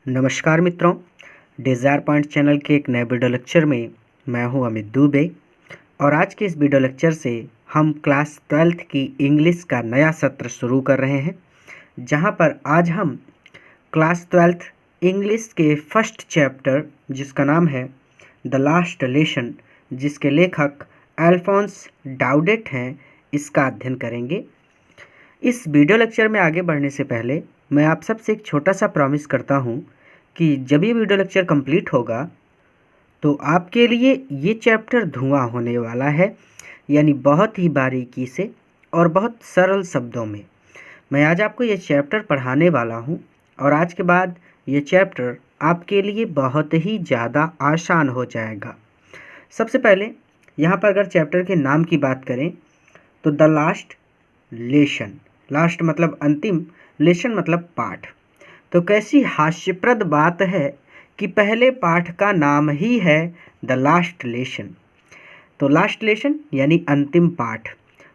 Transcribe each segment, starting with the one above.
नमस्कार मित्रों, desire point channel के एक नए वीडियो लेक्चर में मैं हूं अमित दुबे। और आज के इस वीडियो लेक्चर से हम क्लास 12th की इंग्लिश का नया सत्र शुरू कर रहे हैं, जहां पर आज हम क्लास 12th इंग्लिश के फर्स्ट चैप्टर जिसका नाम है द लास्ट लेसन, जिसके लेखक अल्फोंस डाउडेट हैं, इसका अध्ययन करेंगे। इस वीडियो लेक्चर में आगे बढ़ने से पहले मैं आप सबसे एक छोटा सा प्रॉमिस करता हूं कि जब ये वीडियो लेक्चर कंप्लीट होगा तो आपके लिए ये चैप्टर धुआं होने वाला है, यानी बहुत ही बारीकी से और बहुत सरल शब्दों में मैं आज आपको ये चैप्टर पढ़ाने वाला हूँ। और आज के बाद ये चैप्टर आपके लिए बहुत ही ज़्यादा आसान हो जाएगा। सबसे पहले यहाँ पर अगर चैप्टर के नाम की बात करें तो द लास्ट लेसन, लास्ट मतलब अंतिम, लेसन मतलब पाठ। तो कैसी हास्यप्रद बात है कि पहले पाठ का नाम ही है द लास्ट लेसन। तो लास्ट लेसन यानी अंतिम पाठ।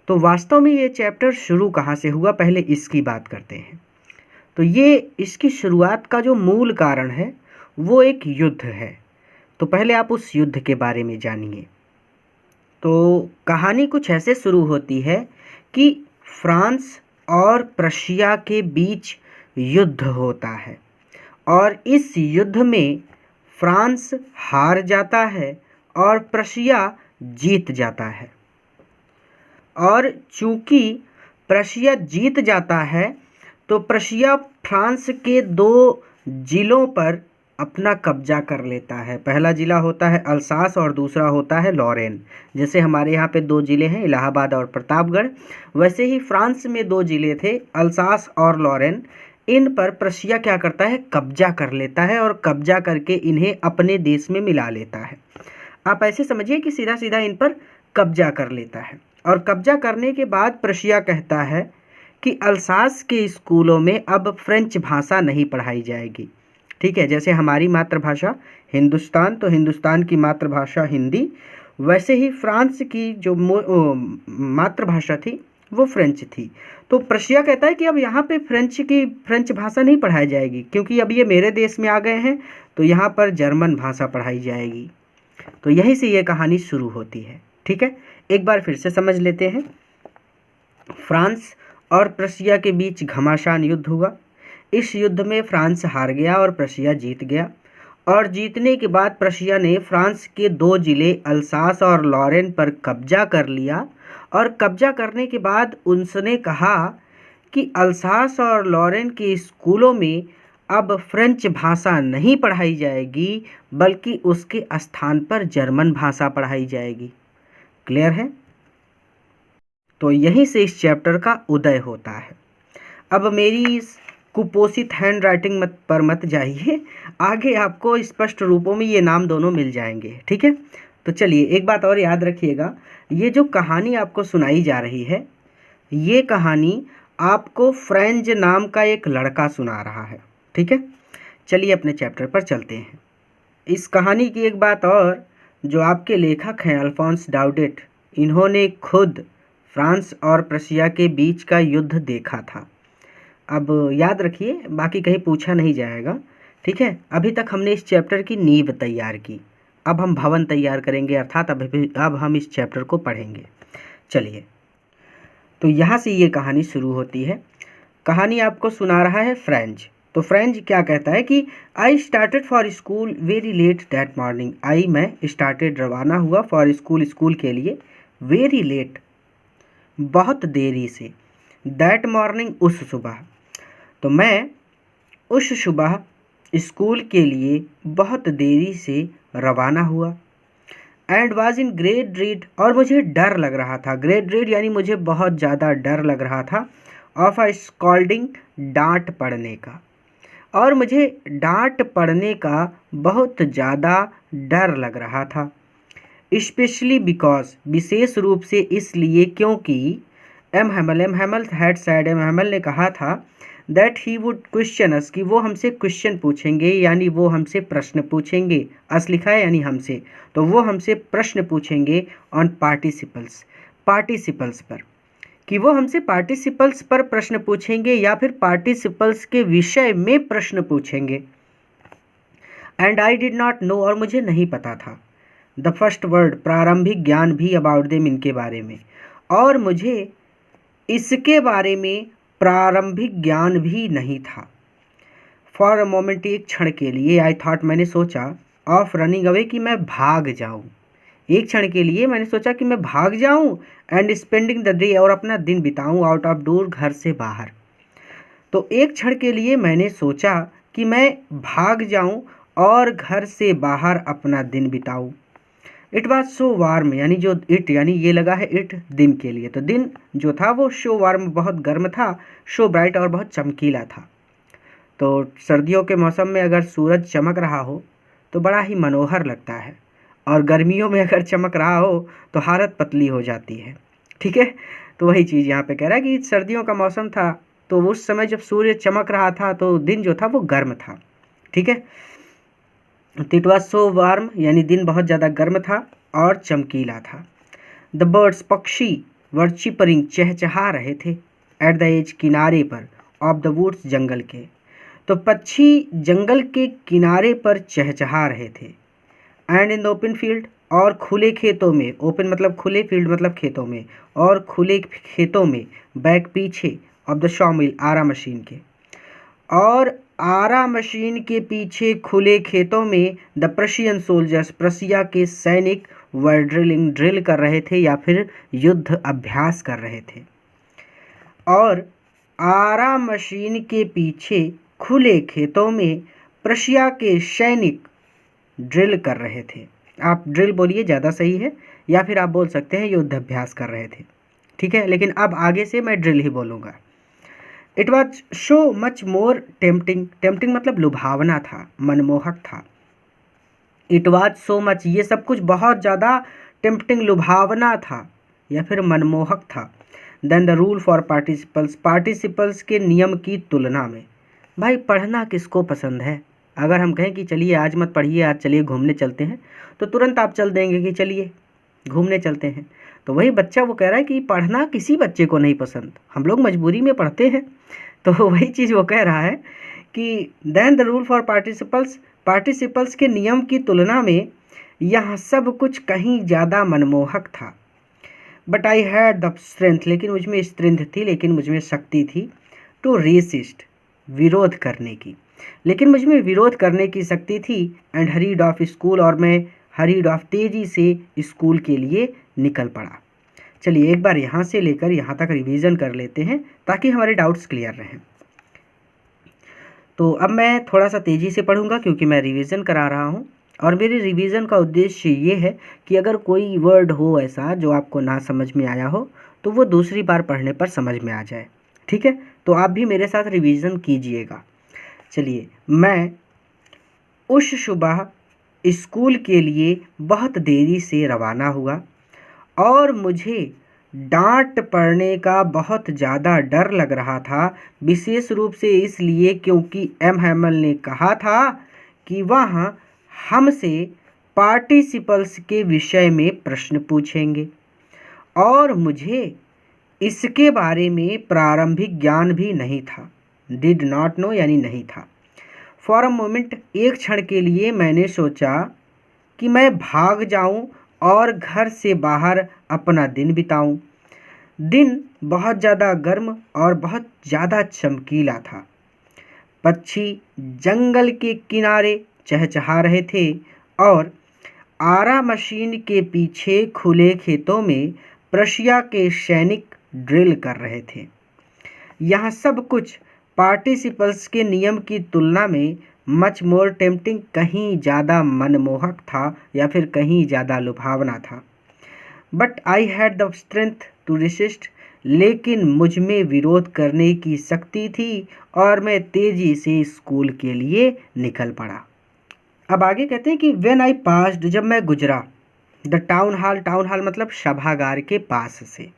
तो वास्तव में ये चैप्टर शुरू कहाँ से हुआ, पहले इसकी बात करते हैं। तो ये इसकी शुरुआत का जो मूल कारण है वो एक युद्ध है। तो पहले आप उस युद्ध के बारे में जानिए। तो कहानी कुछ ऐसे शुरू होती है कि फ्रांस और प्रशिया के बीच युद्ध होता है और इस युद्ध में फ्रांस हार जाता है और प्रशिया जीत जाता है। और चूंकि प्रशिया जीत जाता है तो प्रशिया फ्रांस के दो जिलों पर अपना कब्जा कर लेता है। पहला ज़िला होता है अल्सास और दूसरा होता है लॉरेन। जैसे हमारे यहाँ पे दो ज़िले हैं, इलाहाबाद और प्रतापगढ़, वैसे ही फ्रांस में दो ज़िले थे, अल्सास और लॉरेन। इन पर प्रशिया क्या करता है, कब्जा कर लेता है और कब्जा करके इन्हें अपने देश में मिला लेता है। आप ऐसे समझिए कि सीधा सीधा इन पर कब्जा कर लेता है। और कब्जा करने के बाद प्रशिया कहता है कि अल्सास के स्कूलों में अब फ्रेंच भाषा नहीं पढ़ाई जाएगी। ठीक है, जैसे हमारी मातृभाषा हिंदुस्तान, तो हिंदुस्तान की मातृभाषा हिंदी, वैसे ही फ्रांस की जो मातृभाषा थी वो फ्रेंच थी। तो प्रशिया कहता है कि अब यहाँ पे फ्रेंच भाषा नहीं पढ़ाई जाएगी, क्योंकि अब ये मेरे देश में आ गए हैं, तो यहाँ पर जर्मन भाषा पढ़ाई जाएगी। तो यहीं से ये कहानी शुरू होती है। ठीक है, एक बार फिर से समझ लेते हैं। फ्रांस और प्रशिया के बीच घमासान युद्ध हुआ। इस युद्ध में फ्रांस हार गया और प्रशिया जीत गया। और जीतने के बाद प्रशिया ने फ्रांस के दो ज़िले अल्सास और लॉरेन पर कब्जा कर लिया। और कब्जा करने के बाद उसने कहा कि अल्सास और लॉरेन के स्कूलों में अब फ्रेंच भाषा नहीं पढ़ाई जाएगी, बल्कि उसके स्थान पर जर्मन भाषा पढ़ाई जाएगी। क्लियर है? तो यहीं से इस चैप्टर का उदय होता है। अब मेरी इस कुपोषित हैंड राइटिंग पर मत जाइए, आगे आपको स्पष्ट रूपों में ये नाम दोनों मिल जाएंगे। ठीक है, तो चलिए एक बात और याद रखिएगा, ये जो कहानी आपको सुनाई जा रही है, ये कहानी आपको फ्रेंच नाम का एक लड़का सुना रहा है। ठीक है, चलिए अपने चैप्टर पर चलते हैं। इस कहानी की एक बात और, जो आपके लेखक हैं अल्फोंस डाउडेट, इन्होंने खुद फ्रांस और प्रशिया के बीच का युद्ध देखा था। अब याद रखिए, बाकी कहीं पूछा नहीं जाएगा। ठीक है, अभी तक हमने इस चैप्टर की नींव तैयार की, अब हम भवन तैयार करेंगे, अर्थात अब हम इस चैप्टर को पढ़ेंगे। चलिए, तो यहाँ से ये कहानी शुरू होती है। कहानी आपको सुना रहा है फ्रेंच। तो फ्रेंच क्या कहता है कि I started for school very let that morning. मैं स्टार्टेड रवाना हुआ, फॉर स्कूल, स्कूल के लिए, वेरी लेट बहुत देरी से, दैट मॉर्निंग उस सुबह। तो मैं उस सुबह स्कूल के लिए बहुत देरी से रवाना हुआ। एंड वाज इन ग्रेट ड्रीड, और मुझे डर लग रहा था। ग्रेट ड्रीड यानी मुझे बहुत ज़्यादा डर लग रहा था। ऑफ अ स्कॉल्डिंग, डांट पड़ने का, और मुझे डांट पड़ने का बहुत ज़्यादा डर लग रहा था। स्पेशली बिकॉज, विशेष रूप से इसलिए क्योंकि M Hamel had said, M Hamel ने कहा था that he would question us, कि वो हमसे क्वेश्चन पूछेंगे, यानी वो हमसे प्रश्न पूछेंगे। अस लिखा है यानी हमसे, तो वो हमसे प्रश्न पूछेंगे ऑन पार्टिसिपल्स, पार्टिसिपल्स पर, कि वो हमसे पार्टिसिपल्स पर प्रश्न पूछेंगे या फिर पार्टिसिपल्स के विषय में प्रश्न पूछेंगे। And I did not know, और मुझे नहीं पता था, द फर्स्ट वर्ड, प्रारंभिक ज्ञान भी, अबाउट देम, इनके बारे में, और मुझे इसके बारे में प्रारंभिक ज्ञान भी नहीं था। फॉर अ मोमेंट, एक क्षण के लिए, आई थॉट, मैंने सोचा, ऑफ रनिंग अवे, कि मैं भाग जाऊं। एक क्षण के लिए मैंने सोचा कि मैं भाग जाऊं, एंड स्पेंडिंग द डे, और अपना दिन बिताऊं, आउट ऑफ डोर, घर से बाहर। तो एक क्षण के लिए मैंने सोचा कि मैं भाग जाऊं और घर से बाहर अपना दिन बिताऊं। इट वॉज सो वार्म, यानी जो इट, यानी ये लगा है इट दिन के लिए, तो दिन जो था वो शो वार्म, बहुत गर्म था, शो ब्राइट, और बहुत चमकीला था। तो सर्दियों के मौसम में अगर सूरज चमक रहा हो तो बड़ा ही मनोहर लगता है, और गर्मियों में अगर चमक रहा हो तो हालत पतली हो जाती है। ठीक है, तो वही चीज़ यहाँ पे कह रहा है कि सर्दियों का मौसम था, तो उस समय जब सूर्य चमक रहा था तो दिन जो था वो गर्म था। ठीक है, इट वॉज सो वार्म, यानी दिन बहुत ज़्यादा गर्म था और चमकीला था। द बर्ड्स, पक्षी, वर चिपरिंग, चहचहा रहे थे, एट द एज, किनारे पर, ऑफ द वुड्स, जंगल के। तो पक्षी जंगल के किनारे पर चहचहा रहे थे। And in the open field, और खुले खेतों में, ओपन मतलब खुले, फील्ड मतलब खेतों में, और खुले खेतों में, बैक, पीछे, ऑफ द शॉमिल, आरा मशीन के, और आरा मशीन के पीछे खुले खेतों में, द प्रशियन सोल्जर्स, प्रसिया के सैनिक, वर ड्रिलिंग, ड्रिल कर रहे थे या फिर युद्ध अभ्यास कर रहे थे। और आरा मशीन के पीछे खुले खेतों में प्रशिया के सैनिक ड्रिल कर रहे थे। आप ड्रिल बोलिए, ज़्यादा सही है, या फिर आप बोल सकते हैं युद्ध अभ्यास कर रहे थे। ठीक है, लेकिन अब आगे से मैं ड्रिल ही बोलूँगा। It was so much more tempting, tempting मतलब लुभावना था, मनमोहक था। इट वॉज सो मच, ये सब कुछ बहुत ज़्यादा टेम्पटिंग, लुभावना था या फिर मनमोहक था। Then the rule for participles, participles के नियम की तुलना में। भाई पढ़ना किसको पसंद है? अगर हम कहें कि चलिए आज मत पढ़िए, आज चलिए घूमने चलते हैं, तो तुरंत आप चल देंगे कि चलिए घूमने चलते हैं। तो वही बच्चा वो कह रहा है कि पढ़ना किसी बच्चे को नहीं पसंद, हम लोग मजबूरी में पढ़ते हैं। तो वही चीज़ वो कह रहा है कि then the rule for participles, participles के नियम की तुलना में यह सब कुछ कहीं ज़्यादा मनमोहक था। But I had the strength, लेकिन मुझ में स्ट्रेंथ थी, लेकिन मुझ में शक्ति थी, टू रेसिस्ट, विरोध करने की, लेकिन मुझ में विरोध करने की शक्ति थी। एंड हरीड ऑफ स्कूल, और मैं हरीड ऑफ, तेज़ी से स्कूल के लिए निकल पड़ा। चलिए एक बार यहाँ से लेकर यहाँ तक रिवीजन कर लेते हैं ताकि हमारे डाउट्स क्लियर रहें। तो अब मैं थोड़ा सा तेज़ी से पढ़ूंगा क्योंकि मैं रिवीजन करा रहा हूँ, और मेरे रिवीजन का उद्देश्य ये है कि अगर कोई वर्ड हो ऐसा जो आपको ना समझ में आया हो तो वो दूसरी बार पढ़ने पर समझ में आ जाए। ठीक है, तो आप भी मेरे साथ रिवीजन कीजिएगा। चलिए, मैं उस सुबह स्कूल के लिए बहुत देरी से रवाना हुआ और मुझे डांट पड़ने का बहुत ज़्यादा डर लग रहा था, विशेष रूप से इसलिए क्योंकि एम हैमल ने कहा था कि वह हमसे पार्टिसिपल्स के विषय में प्रश्न पूछेंगे और मुझे इसके बारे में प्रारंभिक ज्ञान भी नहीं था। डिड नॉट नो यानी नहीं था। फॉर अ मोमेंट, एक क्षण के लिए मैंने सोचा कि मैं भाग जाऊं और घर से बाहर अपना दिन बिताऊं। दिन बहुत ज़्यादा गर्म और बहुत ज़्यादा चमकीला था। पक्षी जंगल के किनारे चहचहा रहे थे और आरा मशीन के पीछे खुले खेतों में प्रशिया के सैनिक ड्रिल कर रहे थे। यह सब कुछ पार्टिसिपल्स के नियम की तुलना में मच मोर टेम्पटिंग, कहीं ज़्यादा मनमोहक था या फिर कहीं ज़्यादा लुभावना था। But I had the strength to resist, लेकिन मुझ में विरोध करने की शक्ति थी और मैं तेज़ी से स्कूल के लिए निकल पड़ा। अब आगे कहते हैं कि व्हेन आई पास्ड, जब मैं गुजरा, the town hall, town hall मतलब सभागार के पास से।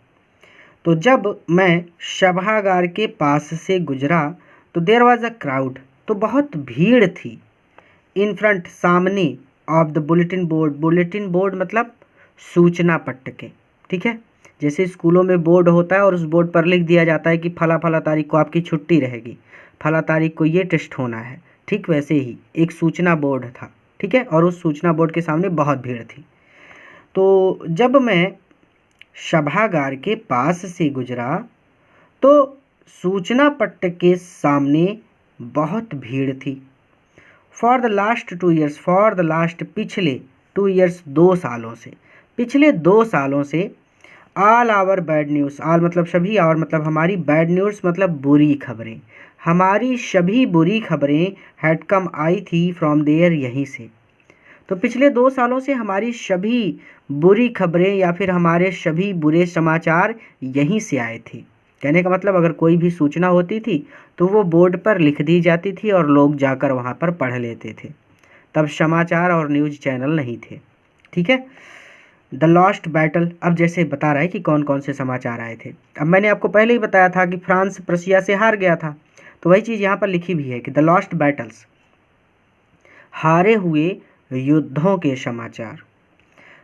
तो जब मैं सभागार के पास से गुजरा तो देयर वाज अ क्राउड, तो बहुत भीड़ थी। इन फ्रंट, सामने, of the bulletin board, bulletin board मतलब सूचना पट्ट के। ठीक है, जैसे स्कूलों में बोर्ड होता है और उस बोर्ड पर लिख दिया जाता है कि फला फला तारीख को आपकी छुट्टी रहेगी, फला तारीख को ये टेस्ट होना है। ठीक वैसे ही एक सूचना बोर्ड था, ठीक है, और उस सूचना बोर्ड के सामने बहुत भीड़ थी। तो जब मैं सभागार के पास से गुजरा तो सूचना पट्ट के सामने बहुत भीड़ थी। For the last 2 years, for the last पिछले 2 ईयर्स 2 सालों से, पिछले 2 सालों से all our bad news, all मतलब सभी, और मतलब हमारी, बैड न्यूज़ मतलब बुरी खबरें, हमारी सभी बुरी खबरें हैड कम आई थी फ्रॉम देयर, यहीं से। तो पिछले 2 सालों से हमारी सभी बुरी खबरें या फिर हमारे सभी बुरे समाचार यहीं से आए थे। कहने का मतलब अगर कोई भी सूचना होती थी तो वो बोर्ड पर लिख दी जाती थी और लोग जाकर वहाँ पर पढ़ लेते थे। तब समाचार और न्यूज़ चैनल नहीं थे, ठीक है। द लॉस्ट बैटल, अब जैसे बता रहा है कि कौन कौन से समाचार आए थे। अब मैंने आपको पहले ही बताया था कि फ्रांस प्रशिया से हार गया था, तो वही चीज़ यहाँ पर लिखी भी है कि द लॉस्ट बैटल्स, हारे हुए युद्धों के समाचार।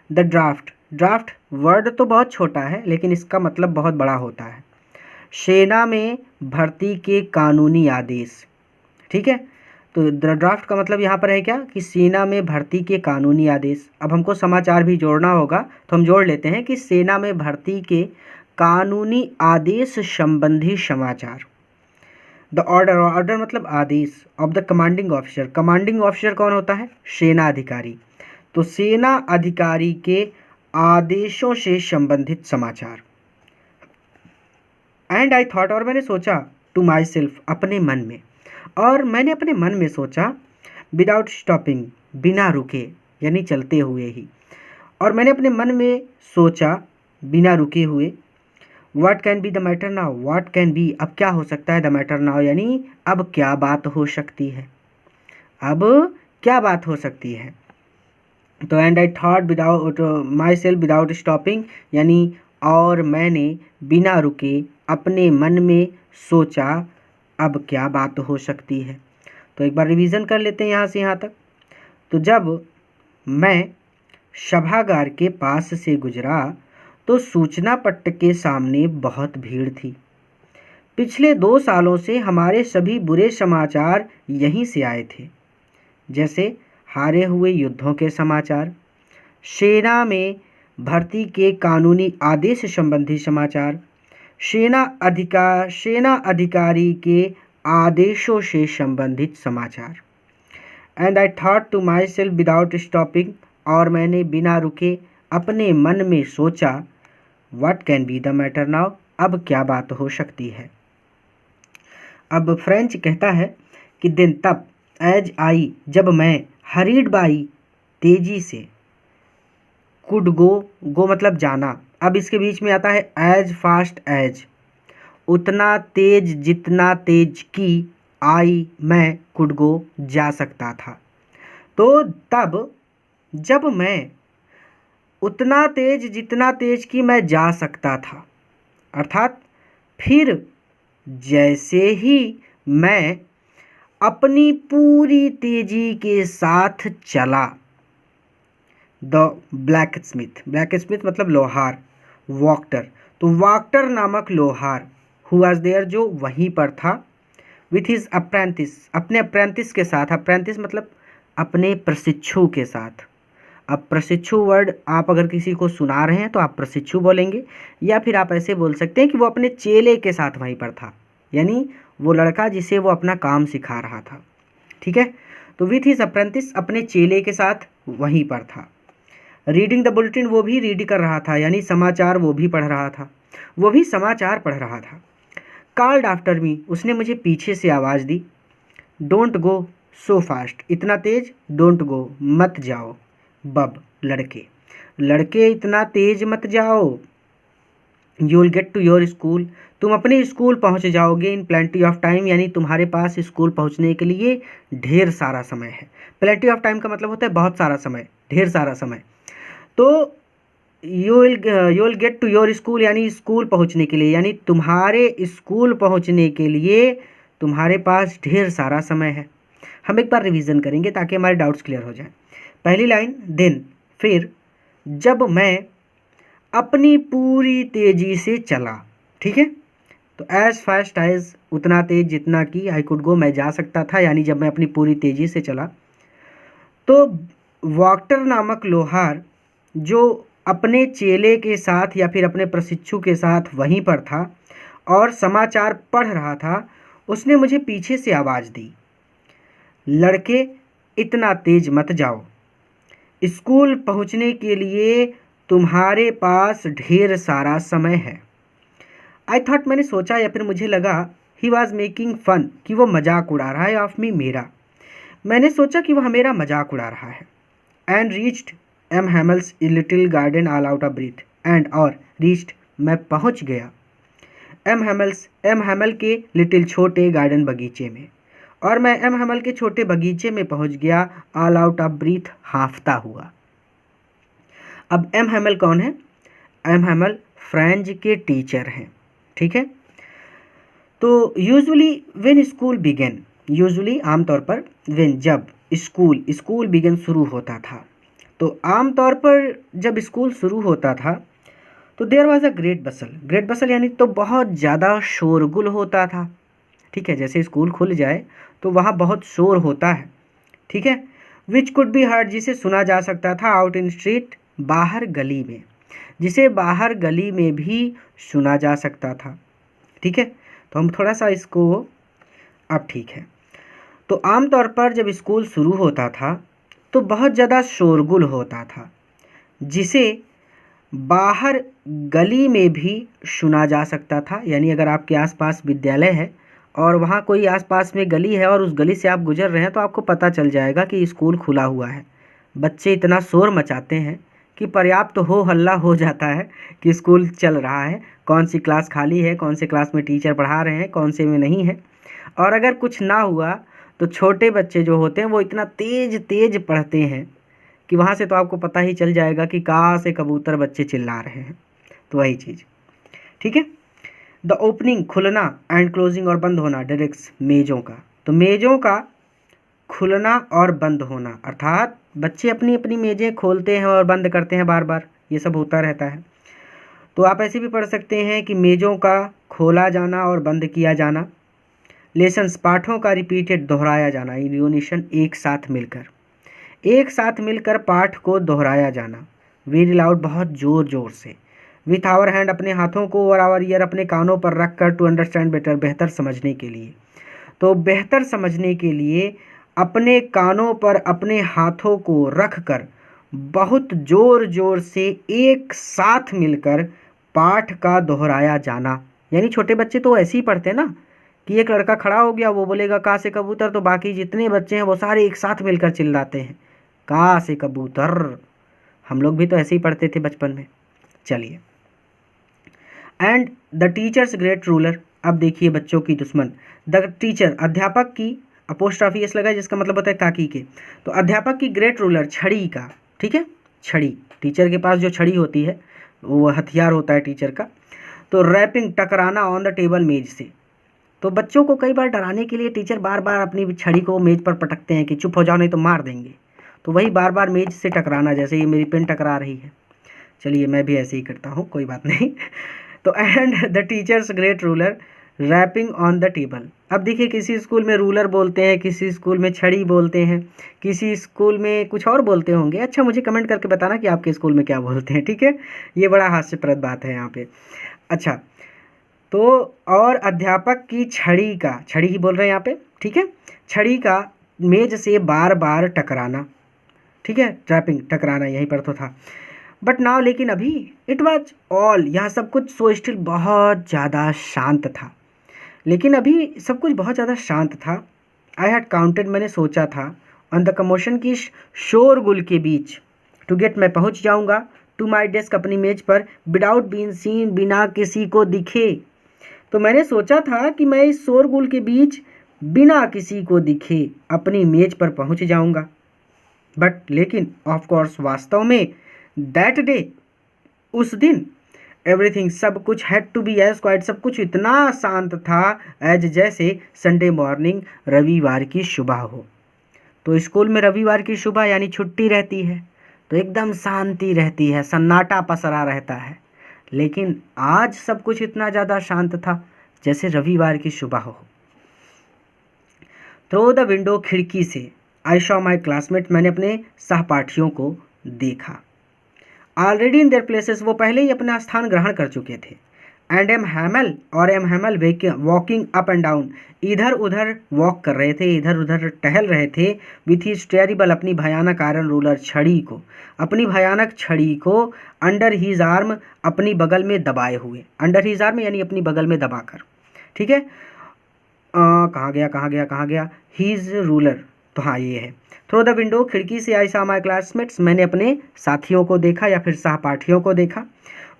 द ड्राफ्ट, ड्राफ्ट वर्ड तो बहुत छोटा है लेकिन इसका मतलब बहुत बड़ा होता है। सेना में भर्ती के कानूनी आदेश, ठीक है। तो द ड्राफ्ट का मतलब यहाँ पर है क्या कि सेना में भर्ती के कानूनी आदेश। अब हमको समाचार भी जोड़ना होगा तो हम जोड़ लेते हैं कि सेना में भर्ती के कानूनी आदेश संबंधी समाचार। द ऑर्डर, ऑर्डर मतलब आदेश, of the commanding officer, commanding officer कौन होता है, सेना अधिकारी। तो सेना अधिकारी के आदेशों से संबंधित समाचार। एंड आई थॉट, और मैंने सोचा, टू माई सेल्फ, अपने मन में, और मैंने अपने मन में सोचा, विदाउट स्टॉपिंग, बिना रुके, यानी चलते हुए ही, और मैंने अपने मन में सोचा बिना रुके हुए, what can be the matter now, what can B, अब क्या हो सकता है, द मैटर नाउ यानी अब क्या बात हो सकती है, अब क्या बात हो सकती है। तो and I thought without my self without stopping, यानी और मैंने बिना रुके अपने मन में सोचा अब क्या बात हो सकती है। तो एक बार रिवीजन कर लेते हैं यहाँ से यहाँ तक। तो जब मैं सभागार के पास से गुजरा तो सूचना पट्ट के सामने बहुत भीड़ थी। पिछले 2 सालों से हमारे सभी बुरे समाचार यहीं से आए थे, जैसे हारे हुए युद्धों के समाचार, सेना में भर्ती के कानूनी आदेश संबंधी समाचार, सेना अधिकारी के आदेशों से संबंधित समाचार। And I thought to myself without stopping, और मैंने बिना रुके अपने मन में सोचा, what can be the matter now, अब क्या बात हो सकती है। अब फ्रेंच कहता है कि दिन तब, एज आई जब मैं, हरीड बाई तेजी से, कुड गो, गो मतलब जाना, अब इसके बीच में आता है एज फास्ट एज, उतना तेज जितना तेज की, आई मैं, कुड गो जा सकता था। तो तब जब मैं, उतना तेज जितना तेज की मैं जा सकता था, अर्थात फिर जैसे ही मैं अपनी पूरी तेजी के साथ चला, the black Smith, black Smith मतलब लोहार, वॉक्टर, तो वॉक्टर नामक लोहार, हु वाज देयर जो वहीं पर था, विथ हिज अप्रेंटिस, अपने अप्रेंटिस के साथ, अप्रेंटिस मतलब अपने प्रशिक्षु के साथ। अब प्रशिक्षु वर्ड आप अगर किसी को सुना रहे हैं तो आप प्रशिक्षु बोलेंगे, या फिर आप ऐसे बोल सकते हैं कि वो अपने चेले के साथ वहीं पर था, यानी वो लड़का जिसे वो अपना काम सिखा रहा था, ठीक है। तो विथ हिज अप्रेंटिस, अपने चेले के साथ वहीं पर था। रीडिंग द बुलेटिन, वो भी रीड कर रहा था, यानी समाचार वो भी पढ़ रहा था, वो भी समाचार पढ़ रहा था। कॉल्ड आफ्टर मी, उसने मुझे पीछे से आवाज़ दी, डोंट गो सो फास्ट, इतना तेज, डोंट गो मत जाओ, बब लड़के, लड़के इतना तेज मत जाओ, you will get to your school, तुम अपने स्कूल पहुंच जाओगे, इन प्लेंटी ऑफ टाइम, यानी तुम्हारे पास स्कूल पहुंचने के लिए ढेर सारा समय है। प्लेंटी ऑफ टाइम का मतलब होता है बहुत सारा समय, ढेर सारा समय। तो you will get to your school, यानी स्कूल पहुंचने के लिए, यानी तुम्हारे स्कूल पहुंचने के लिए तुम्हारे पास ढेर सारा समय है। हम एक बार रिवीजन करेंगे ताकि हमारे डाउट्स क्लियर हो जाएं। पहली लाइन, देन फिर, जब मैं अपनी पूरी तेजी से चला, ठीक है, तो एज़ फास्ट एज, उतना तेज़ जितना कि आई कुड गो, मैं जा सकता था, यानी जब मैं अपनी पूरी तेज़ी से चला। तो वॉक्टर नामक लोहार जो अपने चेले के साथ या फिर अपने प्रशिक्षु के साथ वहीं पर था और समाचार पढ़ रहा था, उसने मुझे पीछे से आवाज़ दी, लड़के इतना तेज मत जाओ, स्कूल पहुंचने के लिए तुम्हारे पास ढेर सारा समय है। आई थॉट, मैंने सोचा या फिर मुझे लगा ही वॉज मेकिंग फन, कि वो मजाक उड़ा रहा है ऑफ मी, मेरा। मैंने सोचा कि वह मेरा मजाक उड़ा रहा है। And reached M Hamel's little garden all out of breath, and और रीच्ड, मैं पहुंच गया एम हैमल के लिटिल छोटे गार्डन बगीचे में, और मैं एम हैमल के छोटे बगीचे में पहुंच गया ऑल आउट ऑफ ब्रीथ, हांफता हुआ। अब एम हैमल कौन है? एम हैमल फ्रेंच के टीचर हैं, ठीक है। तो usually when school begin, usually आमतौर पर, व्हेन जब, स्कूल बिगेन शुरू होता था, तो आमतौर पर जब स्कूल शुरू होता था तो देयर वाज अ ग्रेट बसल यानी तो बहुत ज़्यादा शोरगुल होता था, ठीक है। जैसे स्कूल खुल जाए तो वहाँ बहुत शोर होता है, ठीक है। विच कुड बी हर्ड, जिसे सुना जा सकता था, आउट इन स्ट्रीट, बाहर गली में, जिसे बाहर गली में भी सुना जा सकता था, ठीक है। तो हम थोड़ा सा इसको, अब ठीक है। तो आमतौर पर जब स्कूल शुरू होता था तो बहुत ज़्यादा शोरगुल होता था, जिसे बाहर गली में भी सुना जा सकता था। यानी अगर आपके आसपास विद्यालय है और वहाँ कोई आसपास में गली है और उस गली से आप गुजर रहे हैं तो आपको पता चल जाएगा कि स्कूल खुला हुआ है। बच्चे इतना शोर मचाते हैं कि पर्याप्त तो हो हल्ला हो जाता है कि स्कूल चल रहा है, कौन सी क्लास खाली है, कौन से क्लास में टीचर पढ़ा रहे हैं, कौन से में नहीं है। और अगर कुछ ना हुआ तो छोटे बच्चे जो होते हैं वो इतना तेज़ तेज़ पढ़ते हैं कि वहाँ से तो आपको पता ही चल जाएगा कि कहाँ से कबूतर बच्चे चिल्ला रहे हैं। तो वही चीज़, ठीक है। The opening, Khulna, and closing, और बंद होना, डायरेक्ट्स, मेज़ों का। तो मेज़ों का खुलना और बंद होना, अर्थात बच्चे अपनी अपनी मेज़ें खोलते हैं और बंद करते हैं बार बार, ये सब होता रहता है। तो आप ऐसे भी पढ़ सकते हैं कि मेज़ों का खोला जाना और बंद किया जाना। लेसन्स, पाठों का रिपीटेड, दोहराया जाना, इन यूनिशन, एक साथ मिलकर पाठ को दोहराया जाना। वेरी लाउड, बहुत ज़ोर ज़ोर से। विथ आवर हैंड, अपने हाथों को, और आवर ईयर, अपने कानों पर रख कर, टू अंडरस्टैंड बेटर, बेहतर समझने के लिए। तो बेहतर समझने के लिए अपने कानों पर अपने हाथों को रख कर बहुत ज़ोर ज़ोर से एक साथ मिलकर पाठ का दोहराया जाना। यानी छोटे बच्चे तो ऐसे ही पढ़ते हैं ना कि एक लड़का खड़ा हो गया, वो बोलेगा का से कबूतर, तो बाकी जितने बच्चे हैं वो सारे एक साथ मिलकर चिल्लाते हैं का से कबूतर। हम लोग भी तो ऐसे ही पढ़ते थे बचपन में। चलिए, and the teachers great ruler, अब देखिए बच्चों की दुश्मन। द टीचर, अध्यापक की, अपोस्ट्रॉफी एस लगा जिसका मतलब होता है ताकि के। तो अध्यापक की ग्रेट रूलर, छड़ी का, ठीक है, छड़ी, टीचर के पास जो छड़ी होती है वो हथियार होता है टीचर का। तो रैपिंग, टकराना, ऑन द टेबल, मेज से। तो बच्चों को कई बार डराने के लिए टीचर बार बार अपनी छड़ी को मेज पर पटकते हैं कि चुप हो जाओ नहीं तो मार देंगे। तो वही बार बार मेज से टकराना, जैसे ये मेरी पेन टकरा रही है। चलिए मैं भी ऐसे ही करता हूँ, कोई बात नहीं। तो and the teachers great ruler, rapping on the table. अब देखिए, किसी स्कूल में रूलर बोलते हैं, किसी स्कूल में छड़ी बोलते हैं, किसी स्कूल में कुछ और बोलते होंगे। अच्छा, मुझे कमेंट करके बताना कि आपके स्कूल में क्या बोलते हैं, ठीक है। ये बड़ा हास्यप्रद बात है यहाँ पे। अच्छा, तो और अध्यापक की छड़ी का, छड़ी ही बोल रहे हैं यहाँ पे, ठीक है, छड़ी का मेज से बार बार टकराना, ठीक है, ट्रैपिंग, टकराना, यहीं पर तो था। बट नाउ, लेकिन अभी, इट वॉज ऑल, यहाँ सब कुछ सो स्टिल, बहुत ज़्यादा शांत था। लेकिन अभी सब कुछ बहुत ज़्यादा शांत था। आई हैड काउंटेड, मैंने सोचा था, ऑन द कमोशन की शोरगुल के बीच, टू गेट, मैं पहुँच जाऊँगा, टू माई डेस्क, अपनी मेज पर, विदाउट बीन सीन, बिना किसी को दिखे। तो मैंने सोचा था कि मैं इस शोरगुल के बीच बिना किसी को दिखे अपनी मेज पर पहुंच जाऊंगा। बट लेकिन ऑफ कोर्स, वास्तव में दैट डे, उस दिन, एवरीथिंग, सब कुछ, had to be as quiet, सब कुछ इतना शांत था एज जैसे संडे मॉर्निंग, रविवार की सुबह हो। तो स्कूल में रविवार की सुबह यानी छुट्टी रहती है तो एकदम शांति रहती है, सन्नाटा पसरा रहता है। लेकिन आज सब कुछ इतना ज़्यादा शांत था जैसे रविवार की सुबह हो। थ्रू द विंडो, खिड़की से, आई शॉ माई क्लासमेट, मैंने अपने सहपाठियों को देखा। ऑलरेडी इन देयर प्लेसेस, वो पहले ही अपना स्थान ग्रहण कर चुके थे। एंड एम हैमल, और M Hamel walking up and down, इधर उधर वॉक कर रहे थे, इधर उधर टहल रहे थे। विथ हिज टेरिबल, अपनी भयानक आयरन रूलर, छड़ी को, अपनी भयानक छड़ी को, अंडर हीज आर्म, अपनी बगल में दबाए हुए। अंडर हीज आर्म यानी अपनी बगल में दबाकर, ठीक है। कहाँ गया कहाँ गया कहाँ गया, हीज रूलर, तो हाँ ये है। थ्रू द विंडो, खिड़की से, आई सॉ माई क्लासमेट्स, मैंने अपने साथियों को देखा या फिर सहपाठियों को देखा।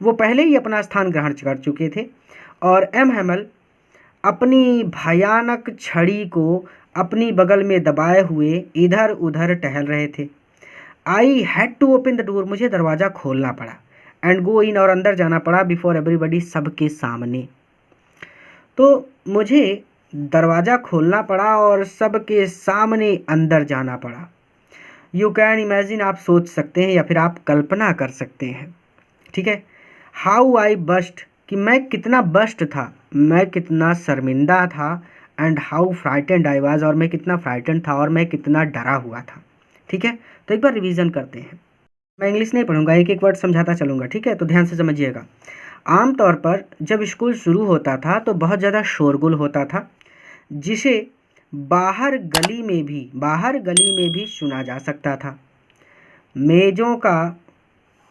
वो पहले ही अपना स्थान ग्रहण कर चुके थे। और एम हैमल अपनी भयानक छड़ी को अपनी बगल में दबाए हुए इधर उधर टहल रहे थे। I had to open the door, मुझे दरवाज़ा खोलना पड़ा। एंड गो इन, और अंदर जाना पड़ा। बिफोर एवरीबडी, सबके सामने। तो मुझे दरवाज़ा खोलना पड़ा और सबके सामने अंदर जाना पड़ा। यू कैन इमेजिन, आप सोच सकते हैं या फिर आप कल्पना कर सकते हैं, ठीक है। हाउ आई बस्ट, कि मैं कितना बस्ट था, मैं कितना शर्मिंदा था। And how frightened I was, और मैं कितना फ्राइटेंड था और मैं कितना डरा हुआ था, ठीक है। तो एक बार रिवीजन करते हैं। मैं इंग्लिश नहीं पढ़ूंगा, एक एक वर्ड समझाता चलूँगा, ठीक है, तो ध्यान से समझिएगा। आमतौर पर जब स्कूल शुरू होता था तो बहुत ज़्यादा शोरगुल होता था, जिसे बाहर गली में भी सुना जा सकता था। मेज़ों का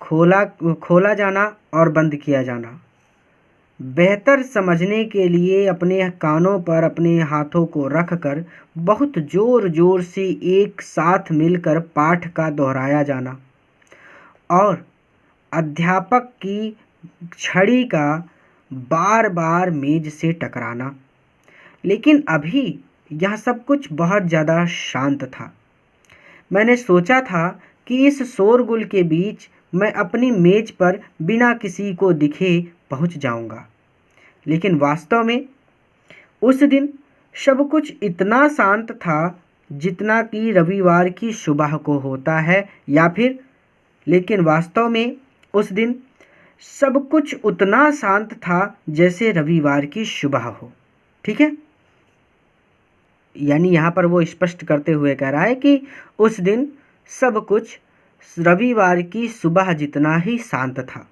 खोला जाना और बंद किया जाना। बेहतर समझने के लिए अपने कानों पर अपने हाथों को रखकर बहुत ज़ोर ज़ोर से एक साथ मिलकर पाठ का दोहराया जाना। और अध्यापक की छड़ी का बार बार मेज से टकराना। लेकिन अभी यह सब कुछ बहुत ज़्यादा शांत था। मैंने सोचा था कि इस शोरगुल के बीच मैं अपनी मेज पर बिना किसी को दिखे पहुंच जाऊंगा। लेकिन वास्तव में उस दिन सब कुछ इतना शांत था जितना कि रविवार की सुबह को होता है, या फिर लेकिन वास्तव में उस दिन सब कुछ उतना शांत था जैसे रविवार की सुबह हो, ठीक है। यानी यहाँ पर वो स्पष्ट करते हुए कह रहा है कि उस दिन सब कुछ रविवार की सुबह जितना ही शांत था।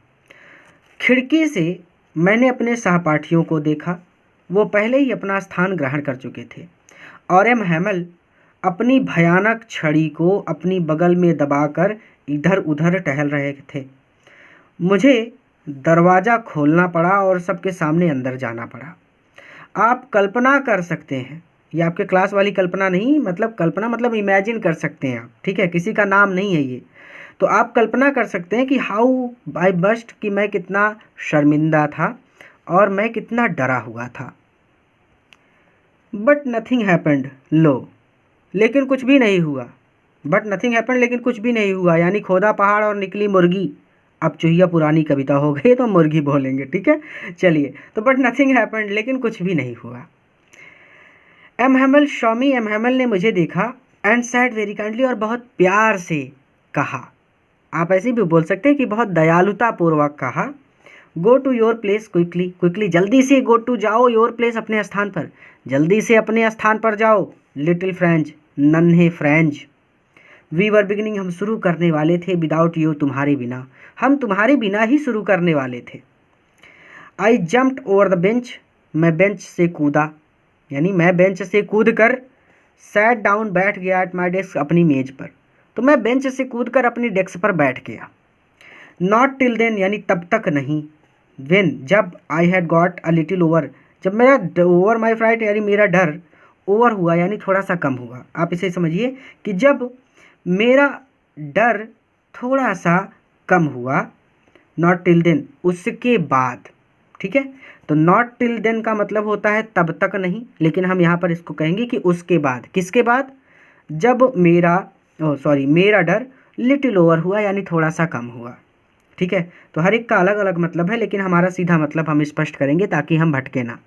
खिड़की से मैंने अपने सहपाठियों को देखा। वो पहले ही अपना स्थान ग्रहण कर चुके थे। और एम हैमल अपनी भयानक छड़ी को अपनी बगल में दबाकर इधर उधर टहल रहे थे। मुझे दरवाज़ा खोलना पड़ा और सबके सामने अंदर जाना पड़ा। आप कल्पना कर सकते हैं, ये आपके क्लास वाली कल्पना नहीं, मतलब कल्पना मतलब इमेजिन कर सकते हैं आप, ठीक है, किसी का नाम नहीं है ये। तो आप कल्पना कर सकते हैं कि हाउ आई बस्ट, कि मैं कितना शर्मिंदा था और मैं कितना डरा हुआ था। बट नथिंग हैपेंड, लो, लेकिन कुछ भी नहीं हुआ। बट नथिंग हैपेंड, लेकिन कुछ भी नहीं हुआ, यानी खोदा पहाड़ और निकली मुर्गी। अब चूहिया पुरानी कविता हो गई तो मुर्गी बोलेंगे, ठीक है। चलिए, तो बट नथिंग हैपेंड, लेकिन कुछ भी नहीं हुआ। M Hamel saw me, M Hamel ने मुझे देखा। एंड सैड वेरी काइंडली, और बहुत प्यार से कहा। आप ऐसे भी बोल सकते हैं कि बहुत दयालुता पूर्वक कहा। Go to your place quickly, quickly, जल्दी से, गो टू, जाओ, योर प्लेस, अपने स्थान पर, जल्दी से अपने स्थान पर जाओ। लिटिल फ्रेंच, नन्हे फ्रेंच। वी वर बिगिनिंग, हम शुरू करने वाले थे। विदाउट यू, तुम्हारे बिना, हम तुम्हारे बिना ही शुरू करने वाले थे। आई जम्प्ड ओवर द बेंच, मैं बेंच से कूदा, यानी मैं बेंच से कूद कर सैट डाउन, बैठ गया। एट माई डेस्क, अपनी मेज पर, तो मैं बेंच से कूद कर अपनी डेस्क पर बैठ गया। नॉट टिल देन, यानी तब तक नहीं। वेन, जब। आई had got a little over, जब मेरा ओवर माई फ्राइट, यानी मेरा डर ओवर हुआ, यानी थोड़ा सा कम हुआ। आप इसे समझिए कि जब मेरा डर थोड़ा सा कम हुआ। नॉट टिल देन, उसके बाद, ठीक है। तो नॉट टिल देन का मतलब होता है तब तक नहीं, लेकिन हम यहाँ पर इसको कहेंगे कि उसके बाद। किसके बाद? जब मेरा डर लिटिल ओवर हुआ, यानी थोड़ा सा कम हुआ, ठीक है। तो हर एक का अलग अलग मतलब है, लेकिन हमारा सीधा मतलब हम स्पष्ट करेंगे ताकि हम भटके ना।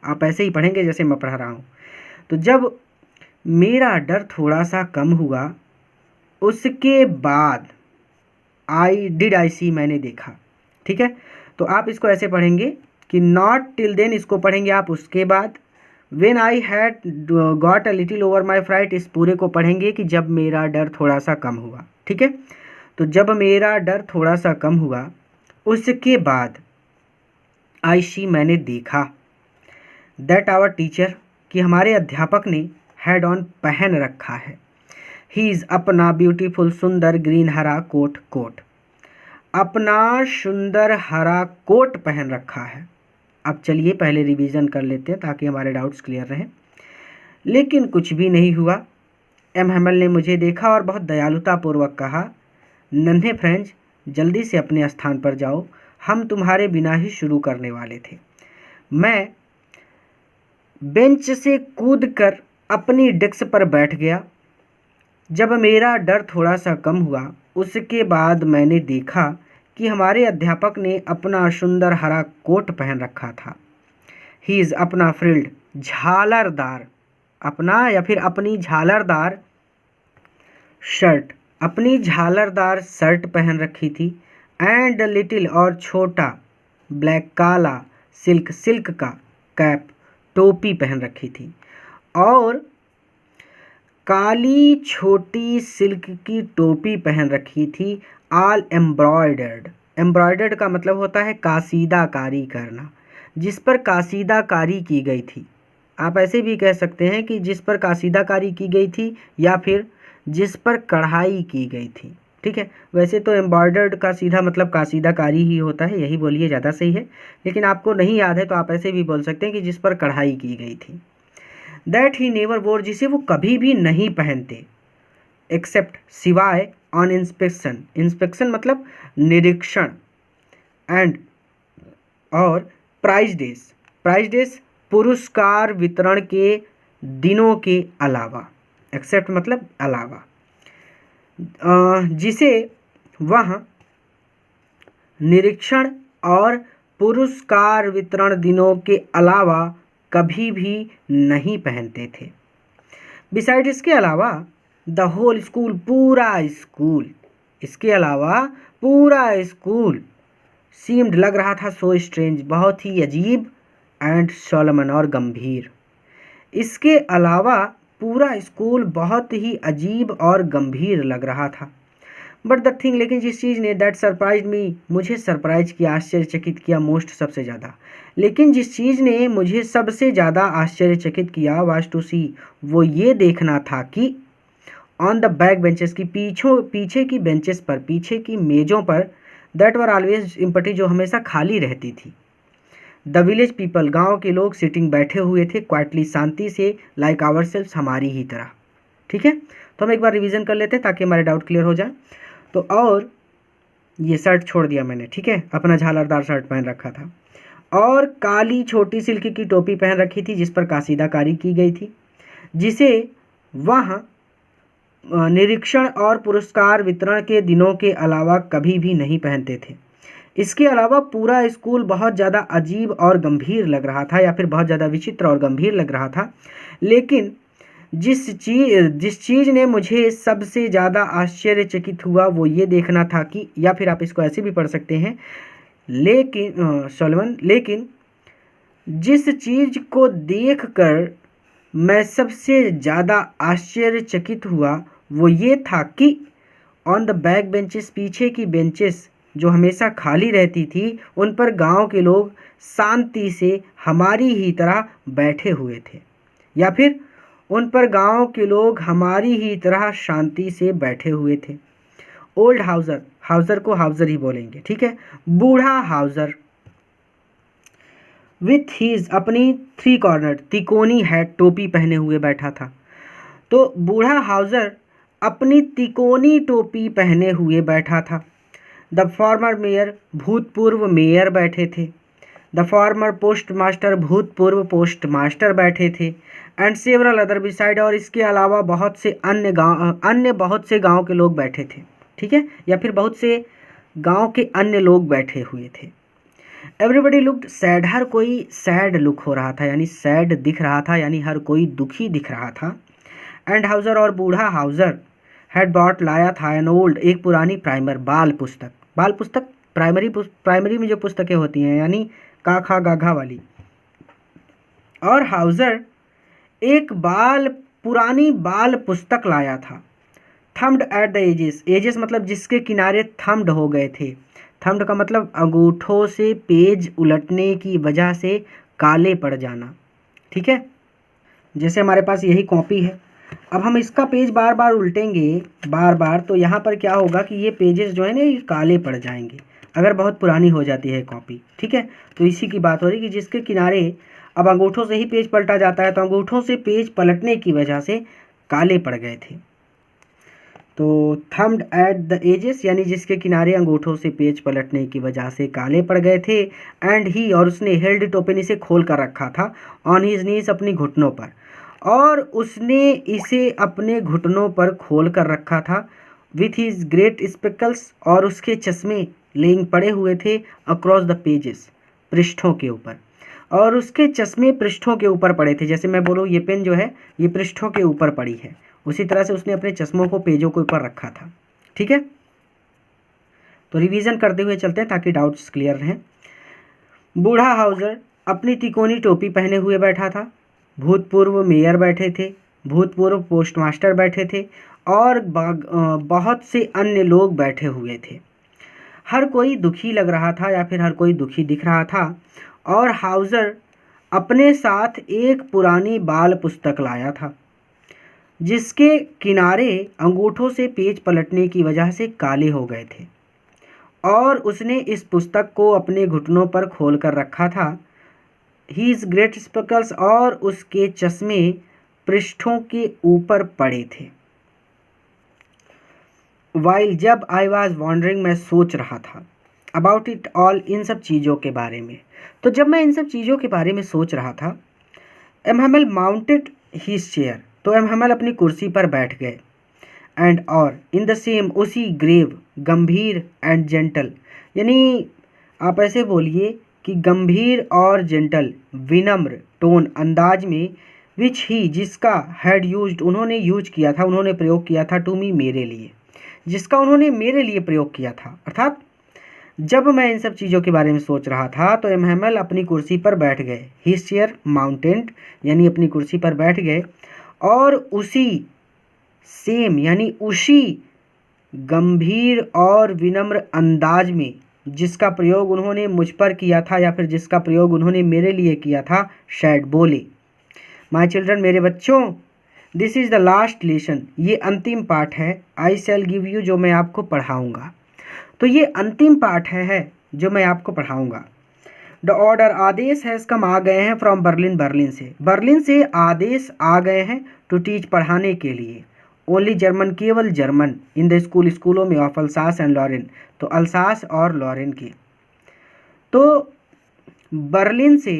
आप ऐसे ही पढ़ेंगे जैसे मैं पढ़ रहा हूँ। तो जब मेरा डर थोड़ा सा कम हुआ, उसके बाद आई सी, मैंने देखा, ठीक है। तो आप इसको ऐसे पढ़ेंगे कि नॉट टिल देन इसको पढ़ेंगे आप उसके बाद। When I had got a little over my fright इस पूरे को पढ़ेंगे कि जब मेरा डर थोड़ा सा कम हुआ। ठीक है, तो जब मेरा डर थोड़ा सा कम हुआ उसके बाद आई सी मैंने देखा, दैट आवर टीचर कि हमारे अध्यापक ने हैड ऑन पहन रखा है, ही इज़ अपना ब्यूटीफुल सुंदर ग्रीन हरा कोट, कोट अपना सुंदर हरा कोट पहन रखा है। अब चलिए पहले रिवीजन कर लेते हैं ताकि हमारे डाउट्स क्लियर रहें। लेकिन कुछ भी नहीं हुआ। एम हैमल ने मुझे देखा और बहुत दयालुतापूर्वक कहा, नन्हे फ्रेंच जल्दी से अपने स्थान पर जाओ, हम तुम्हारे बिना ही शुरू करने वाले थे। मैं बेंच से कूदकर अपनी डेस्क पर बैठ गया। जब मेरा डर थोड़ा सा कम हुआ उसके बाद मैंने देखा कि हमारे अध्यापक ने अपना सुंदर हरा कोट पहन रखा था। ही इज़ अपना फ्रिल्ड झालरदार, अपना या फिर अपनी झालरदार शर्ट, अपनी झालरदार शर्ट पहन रखी थी। एंड लिटिल और छोटा ब्लैक काला सिल्क का कैप टोपी पहन रखी थी और काली छोटी सिल्क की टोपी पहन रखी थी। ऑल एम्ब्रॉयडर्ड, एम्ब्रॉयडर्ड का मतलब होता है कासीदाकारी करना, जिस पर कासीदाकारी की गई थी। आप ऐसे भी कह सकते हैं कि जिस पर कासीदाकारी की गई थी या फिर जिस पर कढ़ाई की गई थी। ठीक है, वैसे तो एम्ब्रॉयडर्ड का सीधा मतलब कासीदाकारी ही होता है, यही बोलिए ज़्यादा सही है, लेकिन आपको नहीं याद है तो आप ऐसे भी बोल सकते हैं कि जिस पर कढ़ाई की गई थी। दैट ही नेवर वोर, जिसे वो कभी भी नहीं पहनते, एक्सेप्ट सिवाय ऑन इंस्पेक्शन, इंस्पेक्शन मतलब निरीक्षण, एंड और प्राइज डेज, प्राइज डेज पुरस्कार वितरण के दिनों के अलावा, एक्सेप्ट मतलब अलावा, जिसे वह निरीक्षण और पुरस्कार वितरण दिनों के अलावा कभी भी नहीं पहनते थे। बिसाइड, इसके अलावा द होल स्कूल, पूरा स्कूल, इसके अलावा पूरा स्कूल सीम्ड लग रहा था सो स्ट्रेंज, बहुत ही अजीब, एंड सोलमन और गंभीर, इसके अलावा पूरा स्कूल बहुत ही अजीब और गंभीर लग रहा था। बट द थिंग, लेकिन जिस चीज़ ने दैट सरप्राइज मी, मुझे सरप्राइज किया, आश्चर्यचकित किया, मोस्ट सबसे ज़्यादा, लेकिन जिस चीज़ ने मुझे सबसे ज़्यादा आश्चर्यचकित किया वाज टू सी, वो ये देखना था कि ऑन द बैक बेंचेस की पीछे की बेंचेस पर, पीछे की मेज़ों पर, दैट वर ऑलवेज एम्प्टी, जो हमेशा खाली रहती थी। द विलेज पीपल, गांव के लोग, सिटिंग बैठे हुए थे, क्वाइटली शांति से, लाइक आवर सेल्फ, हमारी ही तरह। ठीक है, तो हम एक बार रिवीजन कर लेते हैं ताकि हमारे डाउट क्लियर हो जाए। तो और ये शर्ट छोड़ दिया मैंने, ठीक है, अपना झालरदार शर्ट पहन रखा था और काली छोटी सिल्क की टोपी पहन रखी थी जिस पर कासीदाकारी की गई थी, जिसे वह निरीक्षण और पुरस्कार वितरण के दिनों के अलावा कभी भी नहीं पहनते थे। इसके अलावा पूरा स्कूल बहुत ज़्यादा अजीब और गंभीर लग रहा था, या फिर बहुत ज़्यादा विचित्र और गंभीर लग रहा था। लेकिन जिस चीज़ ने मुझे सबसे ज़्यादा आश्चर्यचकित हुआ वो ये देखना था कि, या फिर आप इसको ऐसे भी पढ़ सकते हैं, लेकिन जिस चीज़ को देखकर मैं सबसे ज़्यादा आश्चर्यचकित हुआ वो ये था कि ऑन द बैक बेंचेस, पीछे की बेंचेस जो हमेशा खाली रहती थी, उन पर गांव के लोग शांति से हमारी ही तरह बैठे हुए थे, या फिर उन पर गांव के लोग हमारी ही तरह शांति से बैठे हुए थे। ओल्ड हाउजर, हाउजर को हाउजर ही बोलेंगे, ठीक है, बूढ़ा हाउजर, विथ हीज, अपनी 3 कॉर्नर तिकोनी हैट, टोपी पहने हुए बैठा था। तो बूढ़ा हाउजर अपनी तिकोनी टोपी पहने हुए बैठा था। द फॉर्मर मेयर, भूतपूर्व मेयर बैठे थे। द फॉर्मर पोस्ट मास्टर, भूतपूर्व पोस्ट मास्टर बैठे थे। एंड सेवरल अदर बिसाइड, और इसके अलावा बहुत से अन्य बहुत से गांव के लोग बैठे थे, ठीक है, या फिर बहुत से गांव के अन्य लोग बैठे हुए थे। एवरीबडी लुक्ड सैड, हर कोई सैड लुक हो रहा था, यानी सैड दिख रहा था, यानी हर कोई दुखी दिख रहा था। एंड हाउजर, और बूढ़ा हाउजर, हैड बॉट, लाया था, एन ओल्ड, एक पुरानी प्राइमर, बाल पुस्तक प्राइमरी में जो पुस्तकें होती हैं, यानी का खा गाघा वाली। और हाउजर एक पुरानी बाल पुस्तक लाया था। Thumbed at the edges, edges मतलब जिसके किनारे थम्ड हो गए थे। थम्ड का मतलब अंगूठों से पेज उलटने की वजह से काले पड़ जाना। ठीक है, जैसे हमारे पास यही कॉपी है, अब हम इसका पेज बार बार उल्टेंगे बार बार, तो यहाँ पर क्या होगा कि ये पेजेस जो है ना ये काले पड़ जाएंगे अगर बहुत पुरानी हो जाती है कॉपी। ठीक है, तो इसी की बात हो रही कि जिसके किनारे अब अंगूठों से ही पेज पलटा जाता है, तो अंगूठों से पेज पलटने की वजह से काले पड़ गए थे। तो थम्ड एट द एजेस यानी जिसके किनारे अंगूठों से पेज पलटने की वजह से काले पड़ गए थे। एंड ही, और उसने हेल्ड इट ओपन, इसे खोल कर रखा था। ऑन हिज नीज, अपनी घुटनों पर, और उसने इसे अपने घुटनों पर खोल कर रखा था। विथ हिज ग्रेट स्पेकल्स, और उसके चश्मे लेंग पड़े हुए थे अक्रॉस द पेजेस, पृष्ठों के ऊपर, और उसके चश्मे पृष्ठों के ऊपर पड़े थे। जैसे मैं बोलूँ ये पेन जो है ये पृष्ठों के ऊपर पड़ी है, उसी तरह से उसने अपने चश्मों को पेजों के ऊपर रखा था। ठीक है, तो रिवीजन करते हुए चलते हैं ताकि डाउट्स क्लियर रहें। बूढ़ा हाउजर अपनी तिकोनी टोपी पहने हुए बैठा था। भूतपूर्व मेयर बैठे थे, भूतपूर्व पोस्टमास्टर बैठे थे, और बहुत से अन्य लोग बैठे हुए थे। हर कोई दुखी लग रहा था या फिर हर कोई दुखी दिख रहा था। और हाउजर अपने साथ एक पुरानी बाल पुस्तक लाया था जिसके किनारे अंगूठों से पेज पलटने की वजह से काले हो गए थे, और उसने इस पुस्तक को अपने घुटनों पर खोल कर रखा था। हीज ग्रेट स्पेकल्स, और उसके चश्मे पृष्ठों के ऊपर पड़े थे। वाइल, जब आई वॉज वॉन्डरिंग, मैं सोच रहा था। अबाउट इट ऑल, इन सब चीज़ों के बारे में। तो जब मैं इन सब चीज़ों के बारे में सोच रहा था, एमहमेल माउंटेड हिज चेयर, तो एमहमेल अपनी कुर्सी पर बैठ गए। एंड, और इन द सेम, उसी ग्रेव, गंभीर, एंड जेंटल, यानी आप ऐसे बोलिए कि गंभीर और जेंटल, विनम्र टोन, अंदाज में, विच ही, जिसका, हैड यूज्ड, उन्होंने यूज किया था, उन्होंने प्रयोग किया था, टू मी, मेरे लिए, जिसका उन्होंने मेरे लिए प्रयोग किया था। अर्थात जब मैं इन सब चीज़ों के बारे में सोच रहा था तो एमहमेल अपनी कुर्सी पर बैठ गए। हिज चेयर माउंटेड, यानी अपनी कुर्सी पर बैठ गए, और उसी सेम यानी उसी गंभीर और विनम्र अंदाज में जिसका प्रयोग उन्होंने मुझ पर किया था या फिर जिसका प्रयोग उन्होंने मेरे लिए किया था, शायद बोले, माय चिल्ड्रन, मेरे बच्चों, this is the last lesson, ये अंतिम पाठ है। आई शैल गिव यू, जो मैं आपको पढ़ाऊँगा। तो ये अंतिम पाठ है जो मैं आपको पढ़ाऊँगा। द ऑर्डर, आदेश हैज़ कम, आ गए हैं, फ्रॉम बर्लिन, बर्लिन से आदेश आ गए हैं, टू टीच, पढ़ाने के लिए। ओनली जर्मन, केवल जर्मन, इन द स्कूल, स्कूलों में, ऑफ अल्सास एंड लॉरेन, तो अल्सास और लॉरेन के। तो बर्लिन से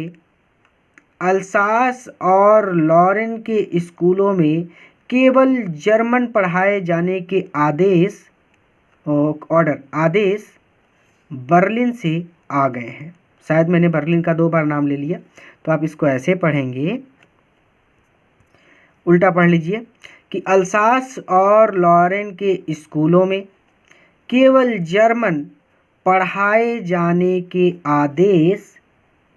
अल्सास और लॉरेन के स्कूलों में केवल जर्मन पढ़ाए जाने के आदेश, ऑर्डर, आदेश बर्लिन से आ गए हैं। शायद मैंने बर्लिन का 2 बार नाम ले लिया, तो आप इसको ऐसे पढ़ेंगे, उल्टा पढ़ लीजिए कि अल्सास और लॉरेन के स्कूलों में केवल जर्मन पढ़ाए जाने के आदेश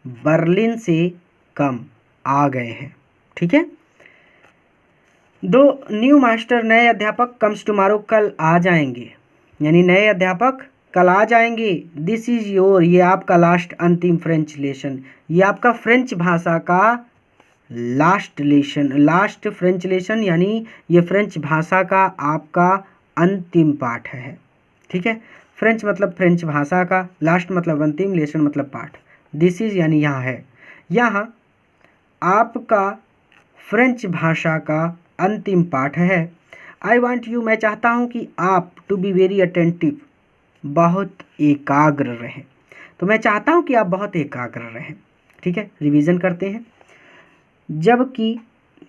बर्लिन से कम आ गए हैं। ठीक है, 2 न्यू मास्टर, नए अध्यापक, कम्स टुमारो, कल आ जाएंगे, यानी नए अध्यापक कल आ जाएंगे। दिस इज़ योर, ये आपका लास्ट, अंतिम फ्रेंच लेसन, ये आपका फ्रेंच भाषा का last lesson, last French lesson, यानी ये फ्रेंच भाषा का आपका अंतिम पाठ है। ठीक है, फ्रेंच मतलब फ्रेंच भाषा का, लास्ट मतलब अंतिम, लेसन मतलब पाठ। दिस इज़ यानी यहाँ है, यहाँ आपका फ्रेंच भाषा का अंतिम पाठ है। आई वॉन्ट यू, मैं चाहता हूँ कि आप, टू बी वेरी अटेंटिव, बहुत एकाग्र रहें। तो मैं चाहता हूँ कि आप बहुत एकाग्र रहें। ठीक है, रिवीजन करते हैं। जबकि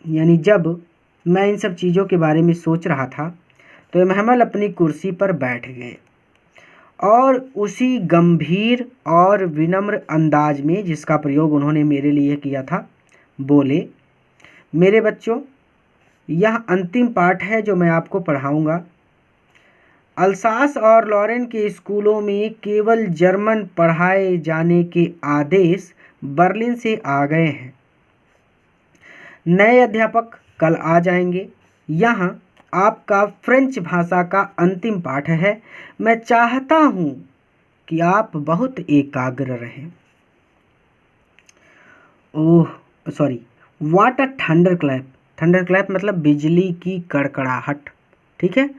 यानी जब मैं इन सब चीज़ों के बारे में सोच रहा था तो एमहमेल अपनी कुर्सी पर बैठ गए, और उसी गंभीर और विनम्र अंदाज में जिसका प्रयोग उन्होंने मेरे लिए किया था, बोले, मेरे बच्चों, यह अंतिम पाठ है जो मैं आपको पढ़ाऊँगा। अल्सास और लॉरेन के स्कूलों में केवल जर्मन पढ़ाए जाने के आदेश बर्लिन से आ गए हैं। नए अध्यापक कल आ जाएंगे। यहाँ आपका फ्रेंच भाषा का अंतिम पाठ है। मैं चाहता हूँ कि आप बहुत एकाग्र रहें। Oh sorry, what a thunder clap. Thunder clap मतलब बिजली की कड़कड़ाहट, ठीक है।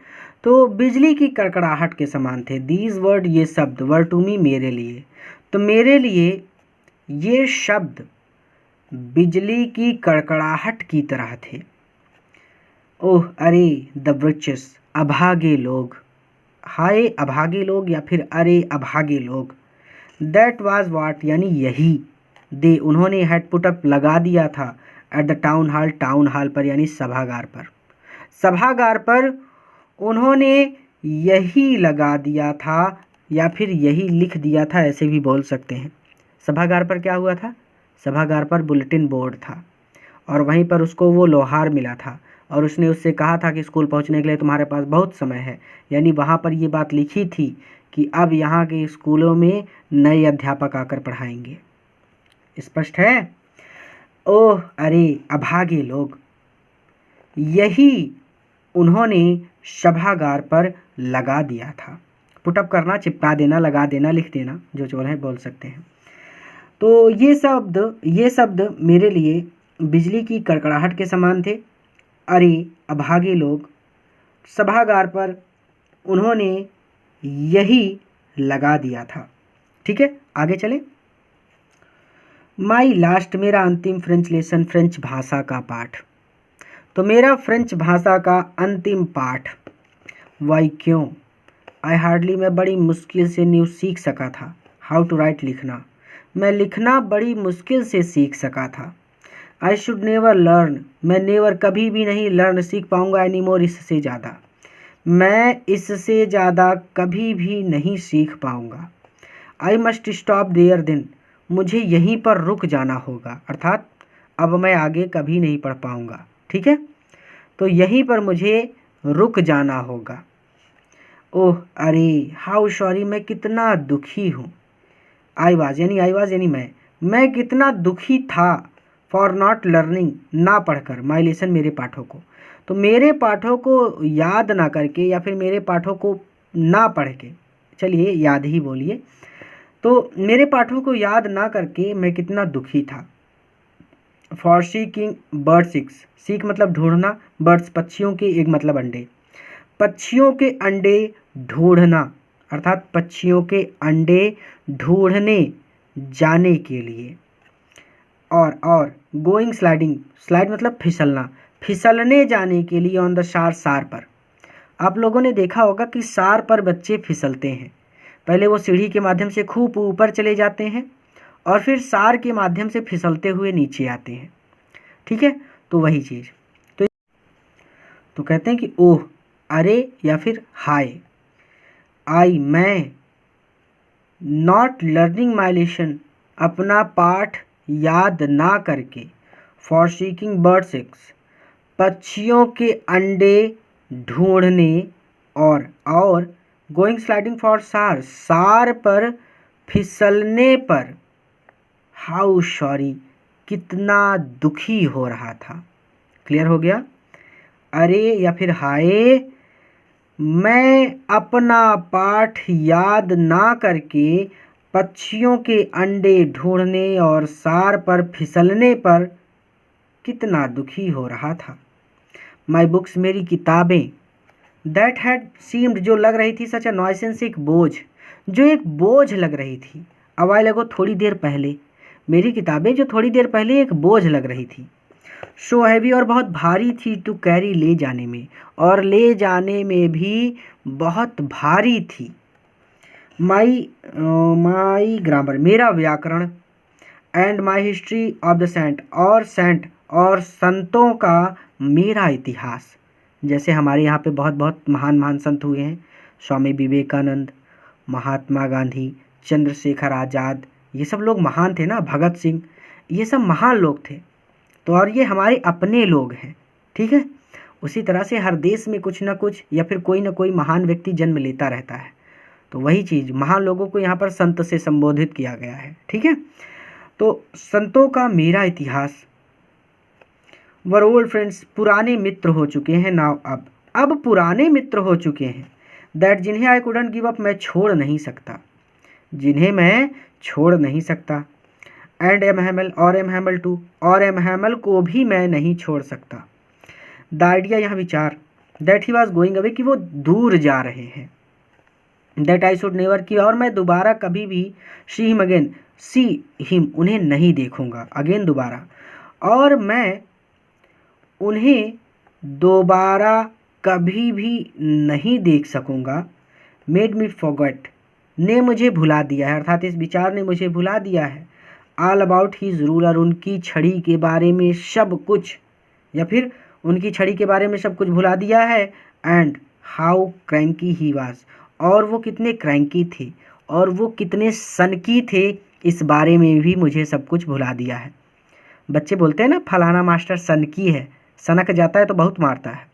तो बिजली की कड़कड़ाहट के समान थे। दीज वर्ड, ये शब्द, वर टू मी, मेरे लिए। तो मेरे लिए ये शब्द बिजली की कड़कड़ाहट की तरह थे। ओह अरे, द ब्रिचेस, अभागे लोग। हाय अभागे लोग या फिर अरे अभागे लोग। दैट वाज वाट, यानी यही। दे, उन्होंने, हैड पुट अप, लगा दिया था। At the town hall, town hall पर यानी सभागार पर। सभागार पर उन्होंने यही लगा दिया था या फिर यही लिख दिया था, ऐसे भी बोल सकते हैं। सभागार पर क्या हुआ था? सभागार पर बुलेटिन बोर्ड था और वहीं पर उसको वो लोहार मिला था और उसने उससे कहा था कि स्कूल पहुंचने के लिए तुम्हारे पास बहुत समय है। यानी वहाँ पर ये बात लिखी थी कि अब यहाँ के स्कूलों में नए अध्यापक आकर पढ़ाएंगे। स्पष्ट है? ओह अरे अभागे लोग, यही उन्होंने सभागार पर लगा दिया था। पुटअप करना, चिपका देना, लगा देना, लिख देना, जो चोर है बोल सकते हैं। तो ये शब्द मेरे लिए बिजली की कड़कड़ाहट के समान थे। अरे अभागे लोग, सभागार पर उन्होंने यही लगा दिया था। ठीक है, आगे चले। माई लास्ट, मेरा अंतिम फ्रेंच लेसन, फ्रेंच भाषा का पाठ। तो मेरा फ्रेंच भाषा का अंतिम पाठ, वाई क्यों, आई हार्डली, मैं बड़ी मुश्किल से न्यूज़ सीख सका था। हाउ टू राइट, लिखना, मैं लिखना बड़ी मुश्किल से सीख सका था। आई शुड नेवर लर्न, मैं नेवर कभी भी नहीं लर्न सीख पाऊँगा एनी मोर, इससे ज़्यादा, मैं इससे ज़्यादा कभी भी नहीं सीख पाऊँगा। I must stop there then, मुझे यहीं पर रुक जाना होगा, अर्थात अब मैं आगे कभी नहीं पढ़ पाऊँगा। ठीक है, तो यहीं पर मुझे रुक जाना होगा। ओह अरे, हाउ सॉरी, मैं कितना दुखी हूँ। आई वाज यानी मैं कितना दुखी था। फॉर नॉट लर्निंग, ना पढ़कर, माई लेसन, मेरे पाठों को। तो मेरे पाठों को याद ना करके या फिर मेरे पाठों को ना पढ़ के, चलिए याद ही बोलिए, तो मेरे पाठों को याद ना करके मैं कितना दुखी था। For seeking bird six, seek मतलब ढूंढना, बर्ड्स पक्षियों के, एक मतलब अंडे, पक्षियों के अंडे ढूंढना, अर्थात पक्षियों के अंडे ढूंढने जाने के लिए। और गोइंग स्लाइडिंग, स्लाइड मतलब फिसलना, फिसलने जाने के लिए ऑन द सार, सार पर। आप लोगों ने देखा होगा कि सार पर बच्चे फिसलते हैं। पहले वो सीढ़ी के माध्यम से खूब ऊपर चले जाते हैं और फिर सार के माध्यम से फिसलते हुए नीचे आते हैं। ठीक है, तो वही चीज़। तो कहते हैं कि ओह अरे या फिर हाय, आई, मैं, नॉट लर्निंग माई लेसन, अपना पाठ याद ना करके, फॉर सीकिंग बर्ड सिक्स, पक्षियों के अंडे ढूंढने, और गोइंग स्लाइडिंग फॉर सार, सार पर फिसलने पर, हाउ सॉरी, कितना दुखी हो रहा था। क्लियर हो गया? अरे या फिर हाय, मैं अपना पाठ याद ना करके पक्षियों के अंडे ढूंढने और सार पर फिसलने पर कितना दुखी हो रहा था। माई बुक्स, मेरी किताबें, दैट हैड सीम्ड, जो लग रही थी, सच अ नॉइसेंस, एक बोझ, जो एक बोझ लग रही थी। अवाइल अगो, थोड़ी देर पहले, मेरी किताबें जो थोड़ी देर पहले एक बोझ लग रही थी। सो हैवी, और बहुत भारी थी, टू कैरी, ले जाने में, और ले जाने में भी बहुत भारी थी। माई ग्रामर, मेरा व्याकरण, and my history of the saint, और संतों का मेरा इतिहास। जैसे हमारे यहाँ पे बहुत बहुत महान महान संत हुए हैं, स्वामी विवेकानंद, महात्मा गांधी, चंद्रशेखर आज़ाद, ये सब लोग महान थे ना, भगत सिंह, ये सब महान लोग थे। तो और ये हमारे अपने लोग हैं। ठीक है, उसी तरह से हर देश में कुछ ना कुछ या फिर कोई ना कोई महान व्यक्ति जन्म लेता रहता है। तो वही चीज़, महान लोगों को यहाँ पर संत से संबोधित किया गया है। ठीक है, तो संतों का मेरा इतिहास। वर ओल्ड फ्रेंड्स, पुराने मित्र हो चुके हैं नाउ, अब पुराने मित्र हो चुके हैं। दैट, जिन्हें आई कुडंट गिव अप, मैं छोड़ नहीं सकता, जिन्हें मैं छोड़ नहीं सकता। एंड एम हैमल, और एम हैमल टू, और एम हैमल को भी मैं नहीं छोड़ सकता। द आइडिया, यहाँ विचार, that he was going away, कि वो दूर जा रहे हैं। दैट आई शुड नेवर, की और मैं दोबारा कभी भी, see him again, see him, उन्हें नहीं देखूंगा, अगेन दोबारा, और मैं उन्हें दोबारा कभी भी नहीं देख सकूंगा। मेड मी फॉरगेट, ने मुझे भुला दिया है, अर्थात इस विचार ने मुझे भुला दिया है। ऑल अबाउट हीज रूलर, उनकी छड़ी के बारे में सब कुछ, या फिर उनकी छड़ी के बारे में सब कुछ भुला दिया है। And how cranky he was, और वो कितने क्रैंकी थे, और वो कितने सनकी थे, इस बारे में भी मुझे सब कुछ भुला दिया है। बच्चे बोलते हैं ना, फलाना मास्टर सनकी है, सनक जाता है तो बहुत मारता है।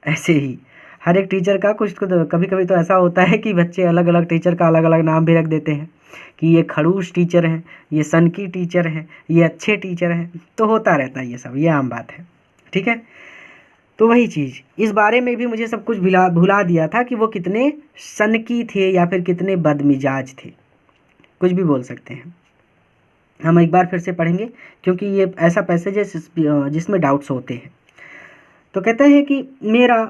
ऐसे ही हर एक टीचर का कुछ तो कभी कभी तो ऐसा होता है कि बच्चे अलग अलग टीचर का अलग अलग नाम भी रख देते हैं, कि ये खड़ूस टीचर हैं, ये सनकी टीचर हैं, ये अच्छे टीचर हैं। तो होता रहता है ये सब, ये आम बात है। ठीक है, तो वही चीज़, इस बारे में भी मुझे सब कुछ भुला दिया था, कि वो कितने सनकी थे या फिर कितने बदमिजाज थे, कुछ भी बोल सकते हैं। हम एक बार फिर से पढ़ेंगे, क्योंकि ये ऐसा पैसेज है जिसमें डाउट्स होते हैं। तो कहते हैं कि मेरा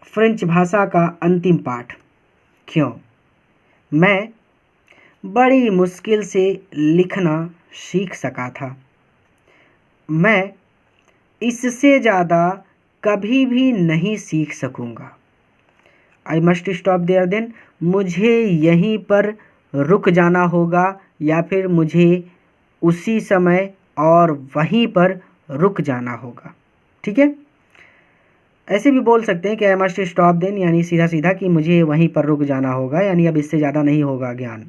फ्रेंच भाषा का अंतिम पाठ, क्यों, मैं बड़ी मुश्किल से लिखना सीख सका था, मैं इससे ज़्यादा कभी भी नहीं सीख सकूँगा। I must stop there then, मुझे यहीं पर रुक जाना होगा, या फिर मुझे उसी समय और वहीं पर रुक जाना होगा। ठीक है, ऐसे भी बोल सकते हैं कि आई मस्ट स्टॉप देन, यानी सीधा सीधा कि मुझे वहीं पर रुक जाना होगा, यानी अब इससे ज़्यादा नहीं होगा ज्ञान।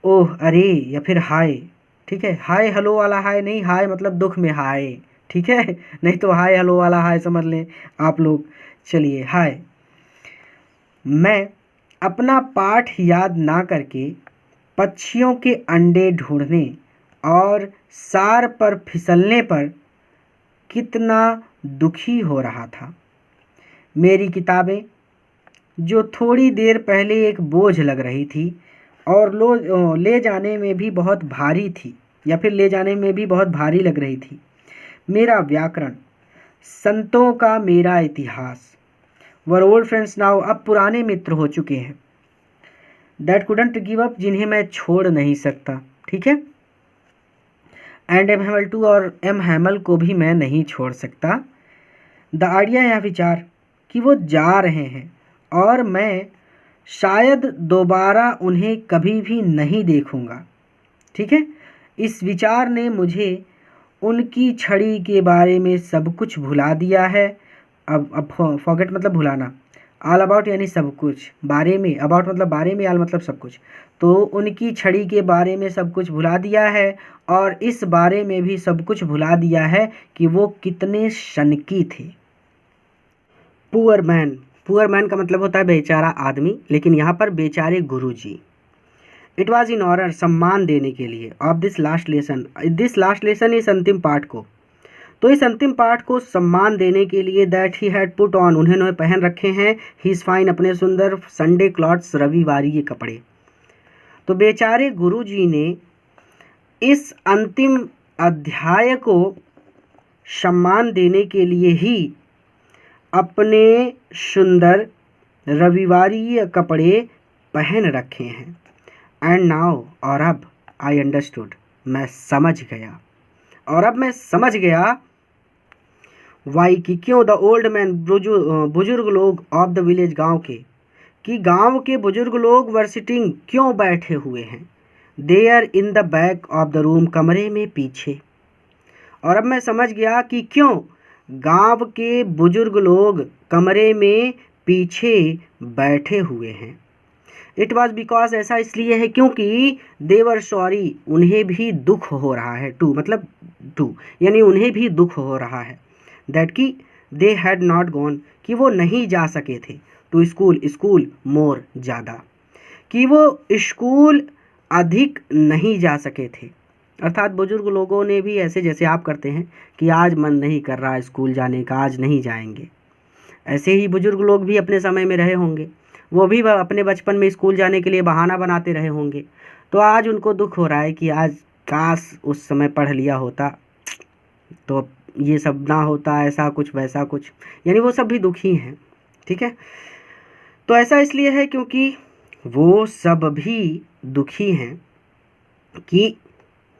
ओह, अरे, या फिर हाय। ठीक है, हाय हेलो वाला हाय नहीं, हाय मतलब दुख में हाय। ठीक है, नहीं तो हाय हेलो वाला हाय समझ लें आप लोग। चलिए, हाय, मैं अपना पाठ याद ना करके पक्षियों के अंडे ढूंढने और सार पर फिसलने पर कितना दुखी हो रहा था। मेरी किताबें, जो थोड़ी देर पहले एक बोझ लग रही थी और ले जाने में भी बहुत भारी थी, या फिर ले जाने में भी बहुत भारी लग रही थी। मेरा व्याकरण, संतों का मेरा इतिहास। वर ओल्ड फ्रेंड्स नाउ, अब पुराने मित्र हो चुके हैं। दैट कुडंट गिव अप, जिन्हें मैं छोड़ नहीं सकता। ठीक है, एंड एम हैमल टू, और एम हैमल को भी मैं नहीं छोड़ सकता। द आइडिया, या विचार, कि वो जा रहे हैं और मैं शायद दोबारा उन्हें कभी भी नहीं देखूंगा। ठीक है, इस विचार ने मुझे उनकी छड़ी के बारे में सब कुछ भुला दिया है। अब फॉरगेट मतलब भुलाना, ऑल अबाउट यानी सब कुछ, बारे में, अबाउट मतलब बारे में, ऑल मतलब सब कुछ। तो उनकी छड़ी के बारे में सब कुछ भुला दिया है, और इस बारे में भी सब कुछ भुला दिया है कि वो कितने सनकी थे। पुअर मैन, पुअर मैन का मतलब होता है बेचारा आदमी, लेकिन यहाँ पर बेचारे गुरुजी। इट वॉज इन ऑनर, सम्मान देने के लिए, of this last lesson, this last lesson, इस अंतिम पाठ को, तो इस अंतिम पाठ को सम्मान देने के लिए, that he had put on, उन्होंने पहन रखे हैं, हिज फाइन, अपने सुंदर संडे क्लॉथ्स, रविवारी के कपड़े। तो बेचारे गुरुजी ने इस अंतिम अध्याय को सम्मान देने के लिए ही अपने सुंदर रविवारी कपड़े पहन रखे हैं। एंड नाउ, और अब, आई अंडरस्टूड, मैं समझ गया, और अब मैं समझ गया, वाई, कि क्यों, द ओल्ड मैन, बुजुर्ग लोग, ऑफ द विलेज, गांव के, कि गांव के बुजुर्ग लोग, वर सिटिंग, क्यों बैठे हुए हैं, there in the back of the room, कमरे में पीछे। और अब मैं समझ गया कि क्यों गांव के बुजुर्ग लोग कमरे में पीछे बैठे हुए हैं। इट वॉज बिकॉज, ऐसा इसलिए है क्योंकि दे वर सॉरी, उन्हें भी दुख हो रहा है, टू मतलब टू, यानी उन्हें भी दुख हो रहा है, दैट की दे हैड नॉट गॉन, कि वो नहीं जा सके थे, टू स्कूल, स्कूल मोर, ज़्यादा, कि वो स्कूल अधिक नहीं जा सके थे। अर्थात बुजुर्ग लोगों ने भी ऐसे जैसे आप करते हैं कि आज मन नहीं कर रहा स्कूल जाने का, आज नहीं जाएंगे, ऐसे ही बुजुर्ग लोग भी अपने समय में रहे होंगे। वो भी अपने बचपन में स्कूल जाने के लिए बहाना बनाते रहे होंगे। तो आज उनको दुख हो रहा है कि आज काश उस समय पढ़ लिया होता तो ये सब ना होता, ऐसा कुछ वैसा कुछ, यानी वो सब भी दुखी हैं। ठीक है, तो ऐसा इसलिए है क्योंकि वो सब भी दुखी हैं कि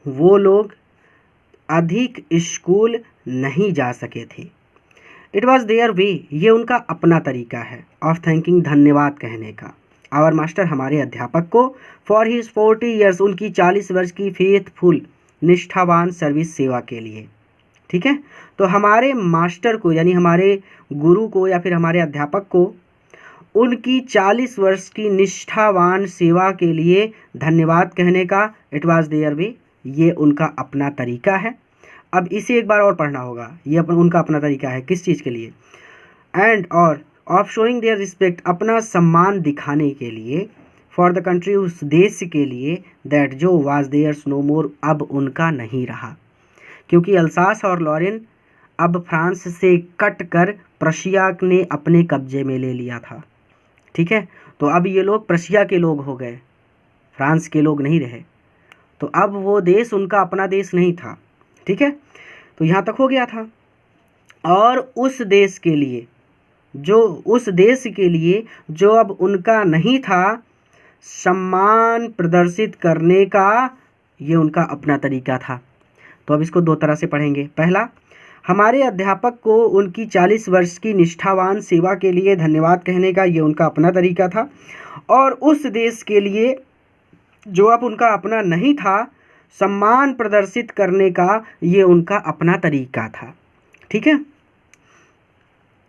वो लोग अधिक स्कूल नहीं जा सके थे। इट वॉज देयर वे, ये उनका अपना तरीका है, ऑफ थैंकिंग, धन्यवाद कहने का, आवर मास्टर, हमारे अध्यापक को, फॉर हिज 40 ईयर्स, उनकी 40 वर्ष की फेथफुल, निष्ठावान सर्विस, सेवा के लिए। ठीक है, तो हमारे मास्टर को यानी हमारे गुरु को या फिर हमारे अध्यापक को उनकी 40 वर्ष की निष्ठावान सेवा के लिए धन्यवाद कहने का, इट वाज देयर वे, ये उनका अपना तरीका है। अब इसे एक बार और पढ़ना होगा, ये उनका अपना तरीका है किस चीज़ के लिए, एंड और ऑफ शोइंग देयर रिस्पेक्ट, अपना सम्मान दिखाने के लिए, फॉर द कंट्री, उस देश के लिए, दैट जो वाज देयर्स नो मोर, अब उनका नहीं रहा, क्योंकि अल्सास और लॉरेन अब फ्रांस से कट कर प्रशिया ने अपने कब्जे में ले लिया था। ठीक है, तो अब ये लोग प्रशिया के लोग हो गए, फ्रांस के लोग नहीं रहे, तो अब वो देश उनका अपना देश नहीं था। ठीक है, तो यहाँ तक हो गया था। और उस देश के लिए जो अब उनका नहीं था, सम्मान प्रदर्शित करने का ये उनका अपना तरीका था। तो अब इसको दो तरह से पढ़ेंगे। पहला, हमारे अध्यापक को उनकी 40 वर्ष की निष्ठावान सेवा के लिए धन्यवाद कहने का ये उनका अपना तरीका था, और उस देश के लिए जो अब उनका अपना नहीं था, सम्मान प्रदर्शित करने का ये उनका अपना तरीका था। ठीक है,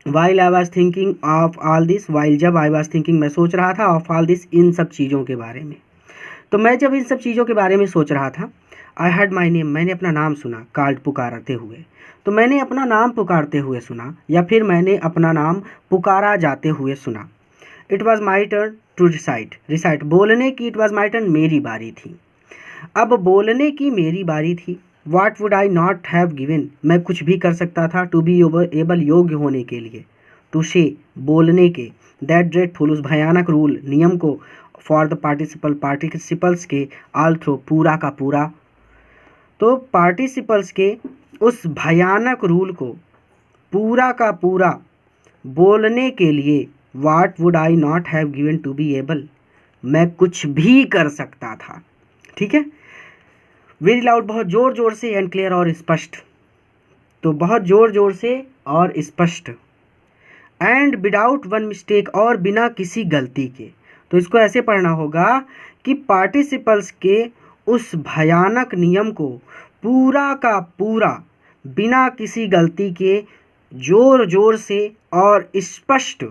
while I was thinking of all this, while जब आई वॉज थिंकिंग मैं सोच रहा था, ऑफ ऑल दिस इन सब चीज़ों के बारे में, तो मैं जब इन सब चीज़ों के बारे में सोच रहा था, आई हर्ड माई नेम, मैंने अपना नाम सुना, कॉल्ड पुकारते हुए, तो मैंने अपना नाम पुकारते हुए सुना, या फिर मैंने अपना नाम पुकारा जाते हुए सुना। It was my turn to recite, बोलने की, इट वॉज माई टर्न, मेरी बारी थी, अब बोलने की मेरी बारी थी। वाट would I not have given, मैं कुछ भी कर सकता था, टू बी एबल, योग्य होने के लिए, टू से, बोलने के, दैट ड्रेडफुल, उस भयानक रूल, नियम को, फॉर द पार्टिसिपल्स के, ऑल थ्रू, पूरा का पूरा, तो पार्टिसिपल्स के उस भयानक रूल को पूरा का पूरा बोलने के लिए, what would I not have given to be able, मैं कुछ भी कर सकता था। ठीक है, वेरी लाउड, बहुत ज़ोर ज़ोर से, एंड क्लियर, और स्पष्ट, तो बहुत ज़ोर ज़ोर से और स्पष्ट, एंड विदाउट वन मिस्टेक, और बिना किसी गलती के। तो इसको ऐसे पढ़ना होगा कि पार्टिसिपल्स के उस भयानक नियम को पूरा का पूरा बिना किसी गलती के जोर जोर से और स्पष्ट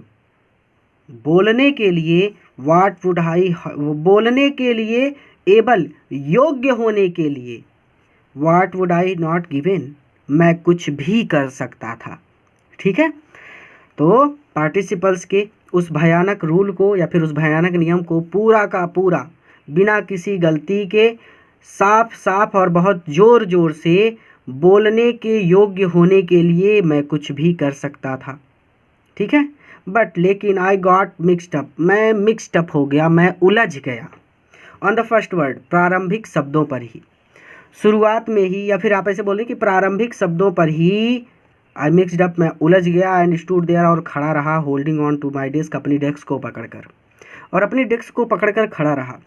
बोलने के लिए, वाट वुड आई, बोलने के लिए, एबल, योग्य होने के लिए, what would I not given, मैं कुछ भी कर सकता था। ठीक है, तो पार्टिसिपल्स के उस भयानक रूल को या फिर उस भयानक नियम को पूरा का पूरा बिना किसी गलती के साफ साफ और बहुत ज़ोर ज़ोर से बोलने के योग्य होने के लिए मैं कुछ भी कर सकता था। ठीक है, बट लेकिन आई गॉट मिक्सड अप, मैं मिक्सड अप हो गया, मैं उलझ गया, ऑन द फर्स्ट वर्ड, प्रारंभिक शब्दों पर ही, शुरुआत में ही, या फिर आप ऐसे बोलें कि प्रारंभिक शब्दों पर ही, आई मिक्सड अप, मैं उलझ गया, एंड स्टूड देयर, और खड़ा रहा, holding on to my desk, अपनी डेस्क को पकड़कर, और अपनी डेस्क को पकड़कर खड़ा रहा।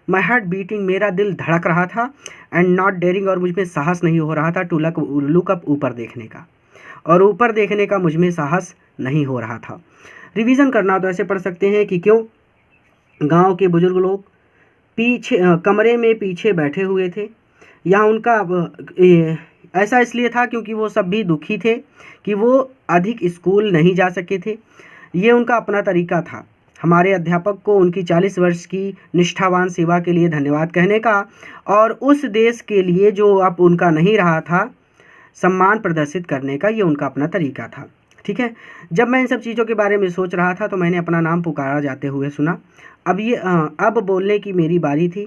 माई हार्ट बीटिंग, मेरा दिल धड़क रहा था, एंड नॉट डेयरिंग, और मुझमें साहस नहीं हो रहा था, टू लुक अप, ऊपर देखने का, और ऊपर देखने का मुझमें साहस नहीं हो रहा था। रिवीजन करना तो ऐसे पढ़ सकते हैं कि क्यों गांव के बुजुर्ग लोग पीछे कमरे में पीछे बैठे हुए थे। यहाँ उनका ऐसा इसलिए था क्योंकि वो सब भी दुखी थे कि वो अधिक स्कूल नहीं जा सके थे। ये उनका अपना तरीका था। हमारे अध्यापक को उनकी 40 वर्ष की निष्ठावान सेवा के लिए धन्यवाद कहने का, और उस देश के लिए जो अब उनका नहीं रहा था, सम्मान प्रदर्शित करने का, ये उनका अपना तरीका था। ठीक है। जब मैं इन सब चीज़ों के बारे में सोच रहा था तो मैंने अपना नाम पुकारा जाते हुए सुना। अब बोलने की मेरी बारी थी।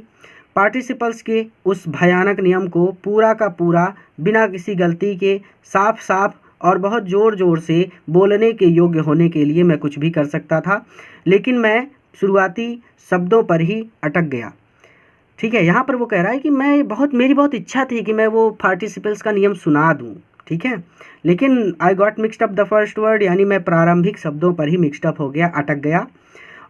पार्टिसिपल्स के उस भयानक नियम को पूरा का पूरा बिना किसी गलती के साफ साफ और बहुत ज़ोर ज़ोर से बोलने के योग्य होने के लिए मैं कुछ भी कर सकता था, लेकिन मैं शुरुआती शब्दों पर ही अटक गया। ठीक है, यहाँ पर वो कह रहा है कि मेरी बहुत इच्छा थी कि मैं वो पार्टिसिपल्स का नियम सुना दूँ। ठीक है, लेकिन I got mixed up the first word, यानी मैं प्रारंभिक शब्दों पर ही मिक्सड अप हो गया, अटक गया।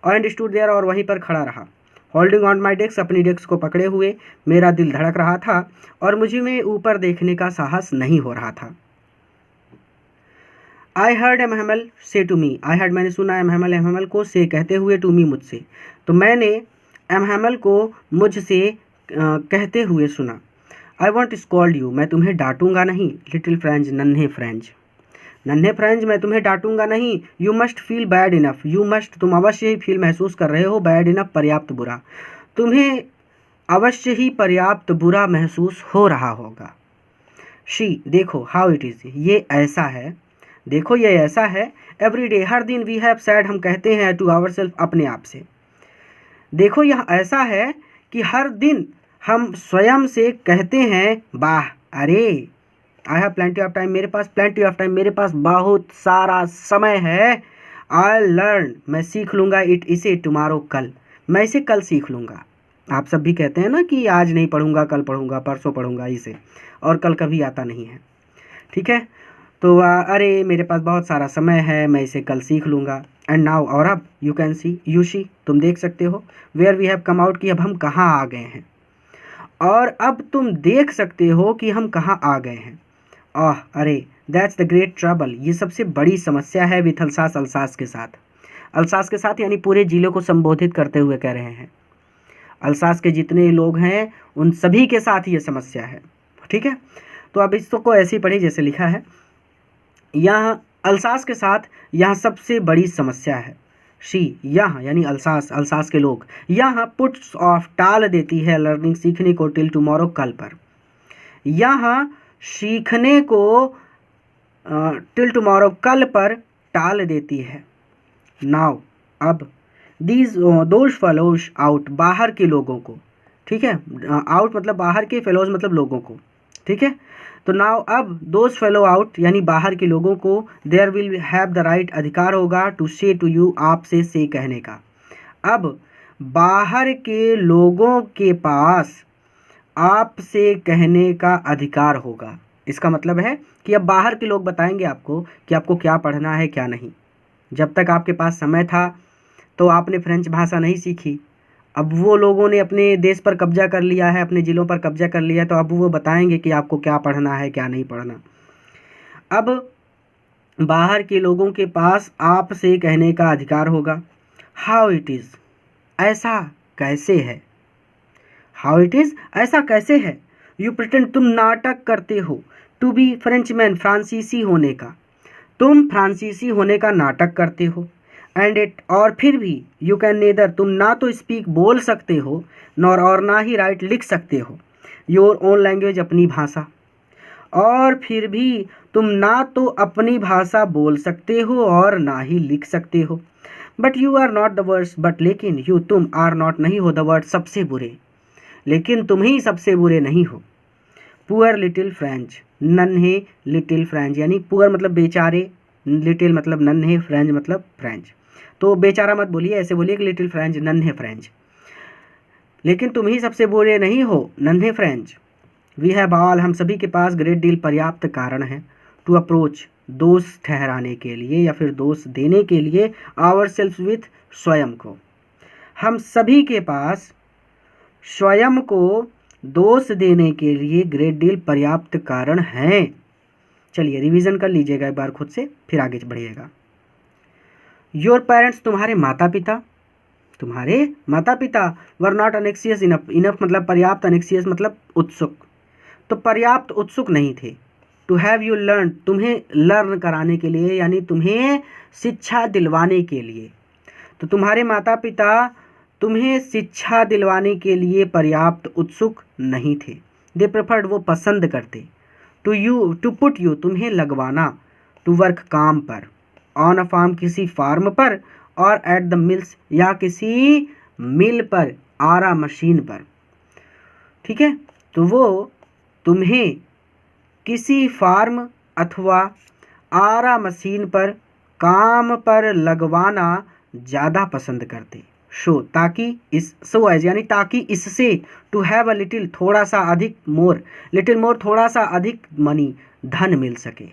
एंड स्टूड देयर, और वहीं पर खड़ा रहा। होल्डिंग ऑन माई डेस्क, अपनी डेस्क को पकड़े हुए। मेरा दिल धड़क रहा था और मुझे में ऊपर देखने का साहस नहीं हो रहा था। आई हर्ड एम हैमल से टू मी, आई हर्ड मैंने सुना एम हैमल को से कहते हुए टू मी मुझसे, तो मैंने एम हैमल को मुझसे कहते हुए सुना। आई वॉन्ट स्कॉल्ड यू, मैं तुम्हें डांटूंगा नहीं। लिटिल फ्रेंच, नन्हे फ्रेंच, नन्हे फ्रेंच, मैं तुम्हें डांटूंगा नहीं। You must feel bad enough, you must, तुम अवश्य ही फील महसूस कर रहे हो, बैड इनफ पर्याप्त बुरा, तुम्हें अवश्य ही पर्याप्त बुरा महसूस हो रहा होगा। शी, देखो, हाउ इट इज़, ये ऐसा है, देखो ये ऐसा है। एवरी डे, हर दिन, वी हैव सैड, हम कहते हैं, टू आवर सेल्फ, अपने आप से। देखो यह ऐसा है कि हर दिन हम स्वयं से कहते हैं, वाह, अरे, I have plenty of time, मेरे पास प्लेंटी ऑफ टाइम, मेरे पास बहुत सारा समय है। आई लर्न, मैं सीख लूँगा, इसे टुमारो, कल, मैं इसे कल सीख लूँगा। आप सब भी कहते हैं ना कि आज नहीं पढ़ूंगा, कल पढ़ूंगा, परसों पढ़ूंगा इसे, और कल कभी आता नहीं है। ठीक है, तो अरे मेरे पास बहुत सारा समय है, मैं इसे कल सीख लूँगा। एंड नाउ, और अब, you can see, you see, तुम देख सकते हो, where we have come out, कि अब हम कहाँ आ गए हैं, और अब तुम देख सकते हो कि हम कहाँ आ गए हैं। अरे, दैट्स द ग्रेट ट्रबल, ये सबसे बड़ी समस्या है। विथ अल्सास, अल्सास के साथ, अल्सास के साथ यानी पूरे जिले को संबोधित करते हुए कह रहे हैं। अल्सास के जितने लोग हैं उन सभी के साथ ये समस्या है। ठीक है, तो अब इसको ऐसे ही पढ़िए जैसे लिखा है। यहाँ अल्सास के साथ यहाँ सबसे बड़ी समस्या है। शी, यहाँ यानी अल्सास, अल्सास के लोग, यहाँ पुट्स ऑफ, टाल देती है, लर्निंग, सीखने को, टिल टुमारो, कल पर। यहाँ सीखने को टिल टुमारो, कल पर टाल देती है। नाउ, अब, दोज फेलोज आउट, बाहर के लोगों को, ठीक है, आउट मतलब बाहर के, फेलोज मतलब लोगों को। ठीक है, तो नाउ अब, दोज फेलो आउट यानी बाहर के लोगों को, there will have the right, अधिकार होगा, टू से टू यू, आपसे से कहने का। अब बाहर के लोगों के पास आपसे कहने का अधिकार होगा। इसका मतलब है कि अब बाहर के लोग बताएंगे आपको कि आपको क्या पढ़ना है क्या नहीं। जब तक आपके पास समय था तो आपने फ्रेंच भाषा नहीं सीखी। अब वो लोगों ने अपने देश पर कब्जा कर लिया है, अपने ज़िलों पर कब्जा कर लिया है, तो अब वो बताएंगे कि आपको क्या पढ़ना है क्या नहीं पढ़ना। अब बाहर के लोगों के पास आपसे कहने का अधिकार होगा। हाउ इट इज़, ऐसा कैसे है। हाउ इट इज़, ऐसा कैसे है। यू प्रिटेंड, तुम नाटक करते हो, टू बी फ्रेंचमैन, फ्रांसीसी होने का, तुम फ्रांसीसी होने का नाटक करते हो। एंड इट, और फिर भी, यू कैन नेदर, तुम ना तो स्पीक बोल सकते हो, नॉर और ना ही राइट लिख सकते हो, योर ओन लैंग्वेज, अपनी भाषा, और फिर भी तुम ना तो अपनी भाषा बोल सकते हो और ना ही लिख सकते हो। But you are not the worst, but लेकिन, यू तुम, आर नॉट नहीं हो, द वर्ड सबसे बुरे, लेकिन तुम ही सबसे बुरे नहीं हो। पुअर लिटिल फ्रेंच, नन्हे लिटिल फ्रेंच, यानी पुअर मतलब बेचारे, लिटिल मतलब नन्हे, फ्रेंच मतलब फ्रेंच। तो बेचारा मत बोलिए, ऐसे बोलिए कि लिटिल फ्रेंच, नन्हे फ्रेंच, लेकिन तुम ही सबसे बुरे नहीं हो, नन्हे फ्रेंच। वी हैव ऑल, हम सभी के पास, ग्रेट डील, पर्याप्त कारण है, टू अप्रोच, दोष ठहराने के लिए या फिर दोष देने के लिए, आवर सेल्फ विथ, स्वयं को, हम सभी के पास स्वयं को दोष देने के लिए ग्रेट डील, पर्याप्त कारण हैं। चलिए रिवीजन कर लीजिएगा एक बार खुद से, फिर आगे बढ़िएगा। योर पेरेंट्स, तुम्हारे माता पिता, तुम्हारे माता पिता, वर नॉट अनेक्सियस इनफ, इनफ मतलब पर्याप्त, अनेक्सियस मतलब उत्सुक, तो पर्याप्त उत्सुक नहीं थे। टू हैव यू लर्न, तुम्हें लर्न कराने के लिए, यानी तुम्हें शिक्षा दिलवाने के लिए, तो तुम्हारे माता पिता तुम्हें शिक्षा दिलवाने के लिए पर्याप्त उत्सुक नहीं थे। दे प्रेफर्ड, वो पसंद करते, to you, to put you, तुम्हें लगवाना, टू वर्क, काम पर, ऑन अ फार्म किसी फार्म पर, और एट द मिल्स या किसी मिल पर, आरा मशीन पर। ठीक है, तो वो तुम्हें किसी फार्म अथवा आरा मशीन पर काम पर लगवाना ज़्यादा पसंद करते। शो ताकि इस सो एज यानी ताकि इससे, टू हैव अ लिटिल थोड़ा सा अधिक, मोर लिटिल मोर थोड़ा सा अधिक, मनी धन मिल सके।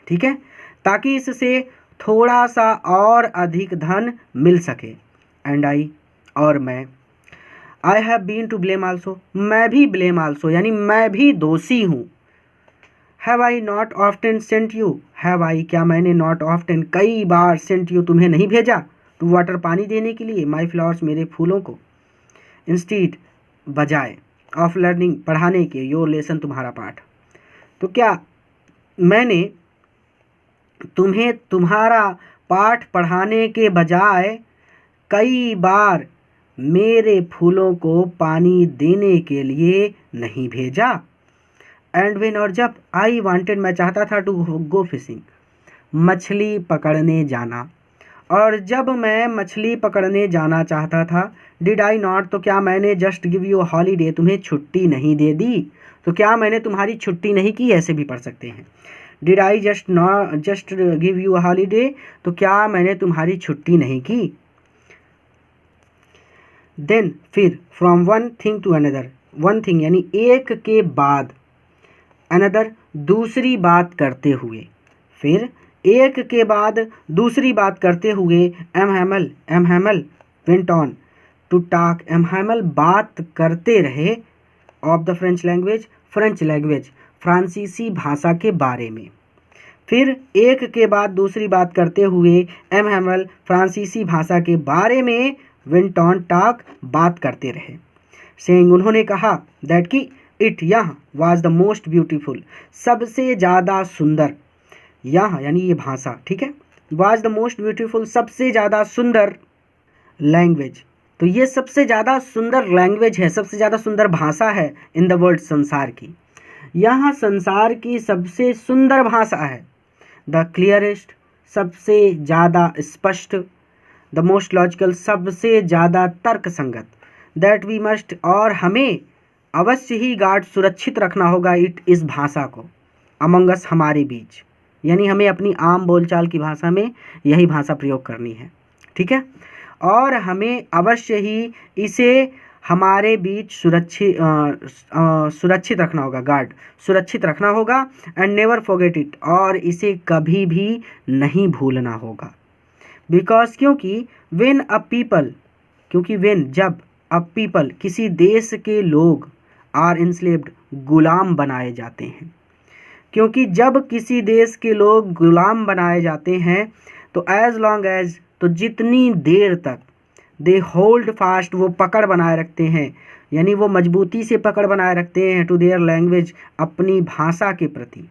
ठीक है, ताकि इससे थोड़ा सा और अधिक धन मिल सके। एंड आई और मैं, I have been to blame also मैं भी ब्लेम आल्सो यानी मैं भी दोषी हूँ। Have I not often sent you have I क्या मैंने नॉट ऑफ्टन कई बार सेंट यू तुम्हें नहीं भेजा, टू वाटर पानी देने के लिए, माई फ्लावर्स मेरे फूलों को, इंस्टीड बजाय, ऑफ लर्निंग पढ़ाने के, योर लेसन तुम्हारा पाठ। तो क्या मैंने तुम्हें तुम्हारा पाठ पढ़ाने के बजाय कई बार मेरे फूलों को पानी देने के लिए नहीं भेजा। एंड वेन और जब, आई वांटेड मैं चाहता था, टू गो फिशिंग मछली पकड़ने जाना, और जब मैं मछली पकड़ने जाना चाहता था, डिड आई नॉट तो क्या मैंने जस्ट गिव यू हॉलीडे तुम्हें छुट्टी नहीं दे दी, तो क्या मैंने तुम्हारी छुट्टी नहीं की, ऐसे भी पढ़ सकते हैं। Did I just give you holiday तो क्या मैंने तुम्हारी छुट्टी नहीं की। देन फिर, from one thing to another, one thing यानी एक के बाद, अनदर दूसरी बात करते हुए, फिर एक के बाद दूसरी बात करते हुए, M Hamel went on to talk, M Hamel बात करते रहे, ऑफ द फ्रेंच लैंग्वेज फ्रांसीसी भाषा के बारे में। फिर एक के बाद दूसरी बात करते हुए, एम हैमल फ्रांसीसी भाषा के बारे में, वेंट ऑन टॉक बात करते रहे, सेइंग उन्होंने कहा, दैट कि इट यह, वाज द मोस्ट ब्यूटीफुल सबसे ज़्यादा सुंदर, यह यानी ये भाषा, ठीक है, वाज द मोस्ट ब्यूटीफुल सबसे ज़्यादा सुंदर लैंग्वेज, तो ये सबसे ज़्यादा सुंदर लैंग्वेज है, सबसे ज़्यादा सुंदर भाषा है इन द वर्ल्ड संसार की, यह संसार की सबसे सुंदर भाषा है। द क्लियरेस्ट सबसे ज़्यादा स्पष्ट, द मोस्ट लॉजिकल सबसे ज़्यादा तर्क संगत, दैट वी मस्ट और हमें अवश्य ही गार्ड सुरक्षित रखना होगा, इट इस भाषा को, अमंग अस हमारे बीच, यानी हमें अपनी आम बोलचाल की भाषा में यही भाषा प्रयोग करनी है। ठीक है, और हमें अवश्य ही इसे हमारे बीच सुरक्षित रखना होगा, गार्ड सुरक्षित रखना होगा, एंड नेवर फॉरगेट इट और इसे कभी भी नहीं भूलना होगा। बिकॉज क्योंकि वेन अ पीपल क्योंकि वेन जब अ पीपल किसी देश के लोग आर इंस्लेव्ड गुलाम बनाए जाते हैं, क्योंकि जब किसी देश के लोग गुलाम बनाए जाते हैं तो एज लॉन्ग एज तो जितनी देर तक दे होल्ड फास्ट वो पकड़ बनाए रखते हैं, यानी वो मजबूती से पकड़ बनाए रखते हैं, टू देयर लैंग्वेज अपनी भाषा के प्रति,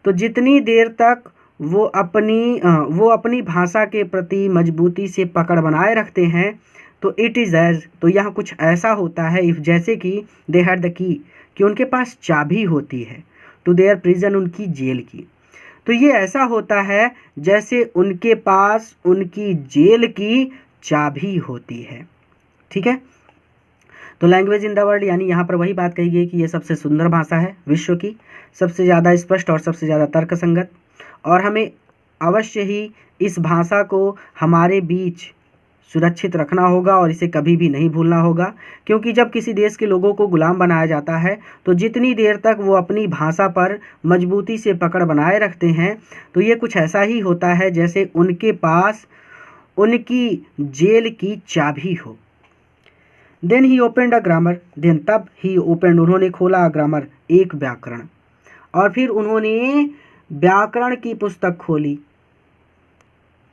तो जितनी देर तक वो अपनी भाषा के प्रति मजबूती से पकड़ बनाए रखते हैं, तो इट इज़ एज तो यहाँ कुछ ऐसा होता है, इफ़ जैसे कि दे हैड द की कि उनके पास चाबी होती है, टू देयर प्रिजन उनकी जेल की, तो ये ऐसा होता है जैसे उनके पास उनकी जेल की चाबी होती है। ठीक है, तो लैंग्वेज इन द वर्ल्ड यानी यहाँ पर वही बात कही गई कि ये सबसे सुंदर भाषा है विश्व की, सबसे ज़्यादा स्पष्ट और सबसे ज़्यादा तर्कसंगत, और हमें अवश्य ही इस भाषा को हमारे बीच सुरक्षित रखना होगा और इसे कभी भी नहीं भूलना होगा, क्योंकि जब किसी देश के लोगों को गुलाम बनाया जाता है तो जितनी देर तक वो अपनी भाषा पर मजबूती से पकड़ बनाए रखते हैं, तो ये कुछ ऐसा ही होता है जैसे उनके पास उनकी जेल की चाबी हो। Then he opened a grammar then तब ही ओपेंड उन्होंने खोला ग्रामर एक व्याकरण, और फिर उन्होंने व्याकरण की पुस्तक खोली।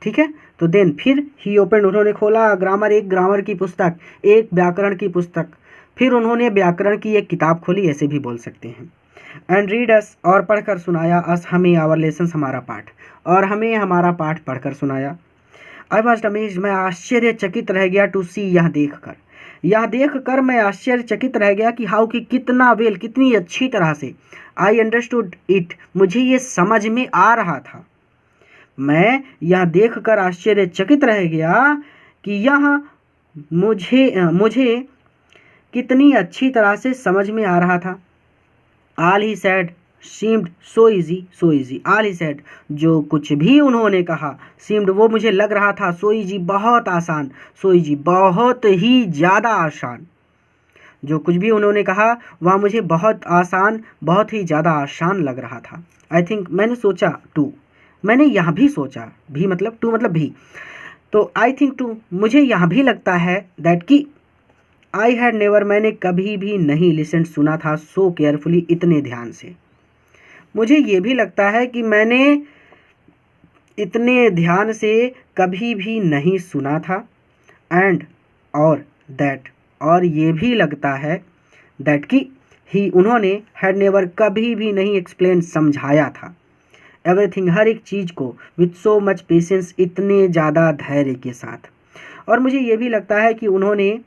ठीक है, तो देन फिर ही ओपेंड उन्होंने खोला ग्रामर एक ग्रामर की पुस्तक, एक व्याकरण की पुस्तक, फिर उन्होंने व्याकरण की एक किताब खोली, ऐसे भी बोल सकते हैं। एंड रीड अस और पढ़कर सुनाया, अस हमें, आवर लेसन्स हमारा पाठ, और हमें हमारा पाठ पढ़कर सुनाया। आई वाज अमेज्ड मैं आश्चर्यचकित रह गया, टू सी यह देखकर मैं आश्चर्यचकित रह गया कि हाउ कि कितना वेल कितनी अच्छी तरह से, आई अंडरस्टूड इट मुझे ये समझ में आ रहा था, मैं यह देखकर आश्चर्यचकित रह गया कि यह मुझे कितनी अच्छी तरह से समझ में आ रहा था। All he said seemed so easy, so easy. All he said, जो कुछ भी उन्होंने कहा, seemed वो मुझे लग रहा था, so easy बहुत आसान, so easy बहुत ही ज़्यादा आसान। जो कुछ भी उन्होंने कहा वह मुझे बहुत आसान, बहुत ही ज़्यादा आसान लग रहा था। आई थिंक मैंने सोचा टू, मैंने यह भी सोचा, भी मतलब टू मतलब भी, तो आई थिंक टू मुझे यह भी लगता है दैट कि आई हैड नेवर मैंने कभी भी नहीं लिसन सुना था सो केयरफुली इतने ध्यान से। मुझे ये भी लगता है कि मैंने इतने ध्यान से कभी भी नहीं सुना था एंड और दैट, और ये भी लगता है दैट कि ही उन्होंने हैड नेवर कभी भी नहीं एक्सप्लेन समझाया था एवरीथिंग हर एक चीज़ को विथ सो मच पेशेंस इतने ज़्यादा धैर्य के साथ। और मुझे ये भी लगता है कि उन्होंने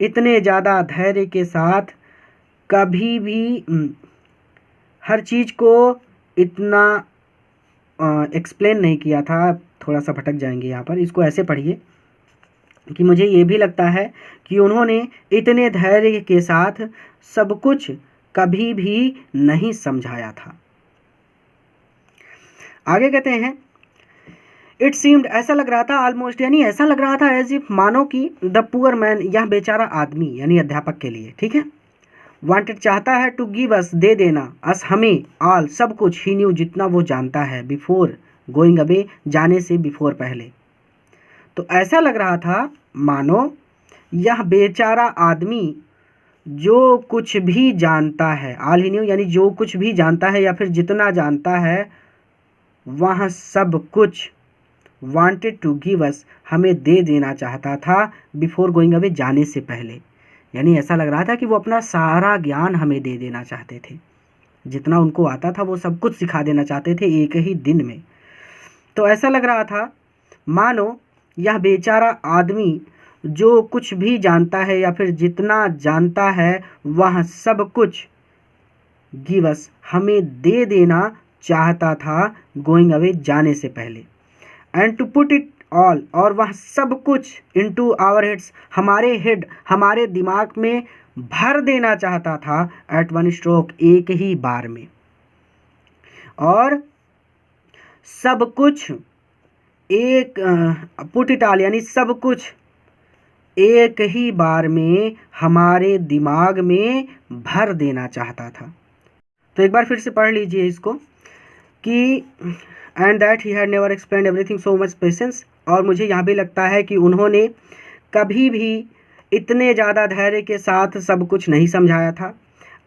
इतने ज़्यादा धैर्य के साथ कभी भी हर चीज़ को इतना एक्सप्लेन नहीं किया था। थोड़ा सा भटक जाएंगे यहाँ पर, इसको ऐसे पढ़िए कि मुझे ये भी लगता है कि उन्होंने इतने धैर्य के साथ सब कुछ कभी भी नहीं समझाया था। आगे कहते हैं इट सीम्ड ऐसा लग रहा था ऑलमोस्ट, यानी ऐसा लग रहा था एज इफ मानो कि द पुअर मैन, यह बेचारा आदमी यानी अध्यापक के लिए, ठीक है, वांटेड चाहता है टू गिव अस दे देना, अस हमें, ऑल सब कुछ, ही न्यू जितना वो जानता है, बिफोर गोइंग अवे जाने से बिफोर पहले। तो ऐसा लग रहा था मानो यह बेचारा आदमी जो कुछ भी जानता है, ऑल ही न्यू यानी जो कुछ भी जानता है या फिर जितना जानता है वह सब कुछ, वांटेड टू गिव अस हमें दे देना चाहता था, बिफोर गोइंग अवे जाने से पहले, यानी ऐसा लग रहा था कि वो अपना सारा ज्ञान हमें दे देना चाहते थे, जितना उनको आता था वो सब कुछ सिखा देना चाहते थे एक ही दिन में। तो ऐसा लग रहा था मानो यह बेचारा आदमी जो कुछ भी जानता है या फिर जितना जानता है वह सब कुछ गिव अस हमें दे देना चाहता था, गोइंग अवे जाने से पहले, and to put it all और वह सब कुछ इनटू आवर हेड्स हमारे हेड हमारे दिमाग में भर देना चाहता था, एट वन स्ट्रोक एक ही बार में, और सब कुछ एक पुट इट ऑल यानी सब कुछ एक ही बार में हमारे दिमाग में भर देना चाहता था। तो एक बार फिर से पढ़ लीजिए इसको कि and that he had never explained everything so much patience, और मुझे यहाँ भी लगता है कि उन्होंने कभी भी इतने ज़्यादा धैर्य के साथ सब कुछ नहीं समझाया था।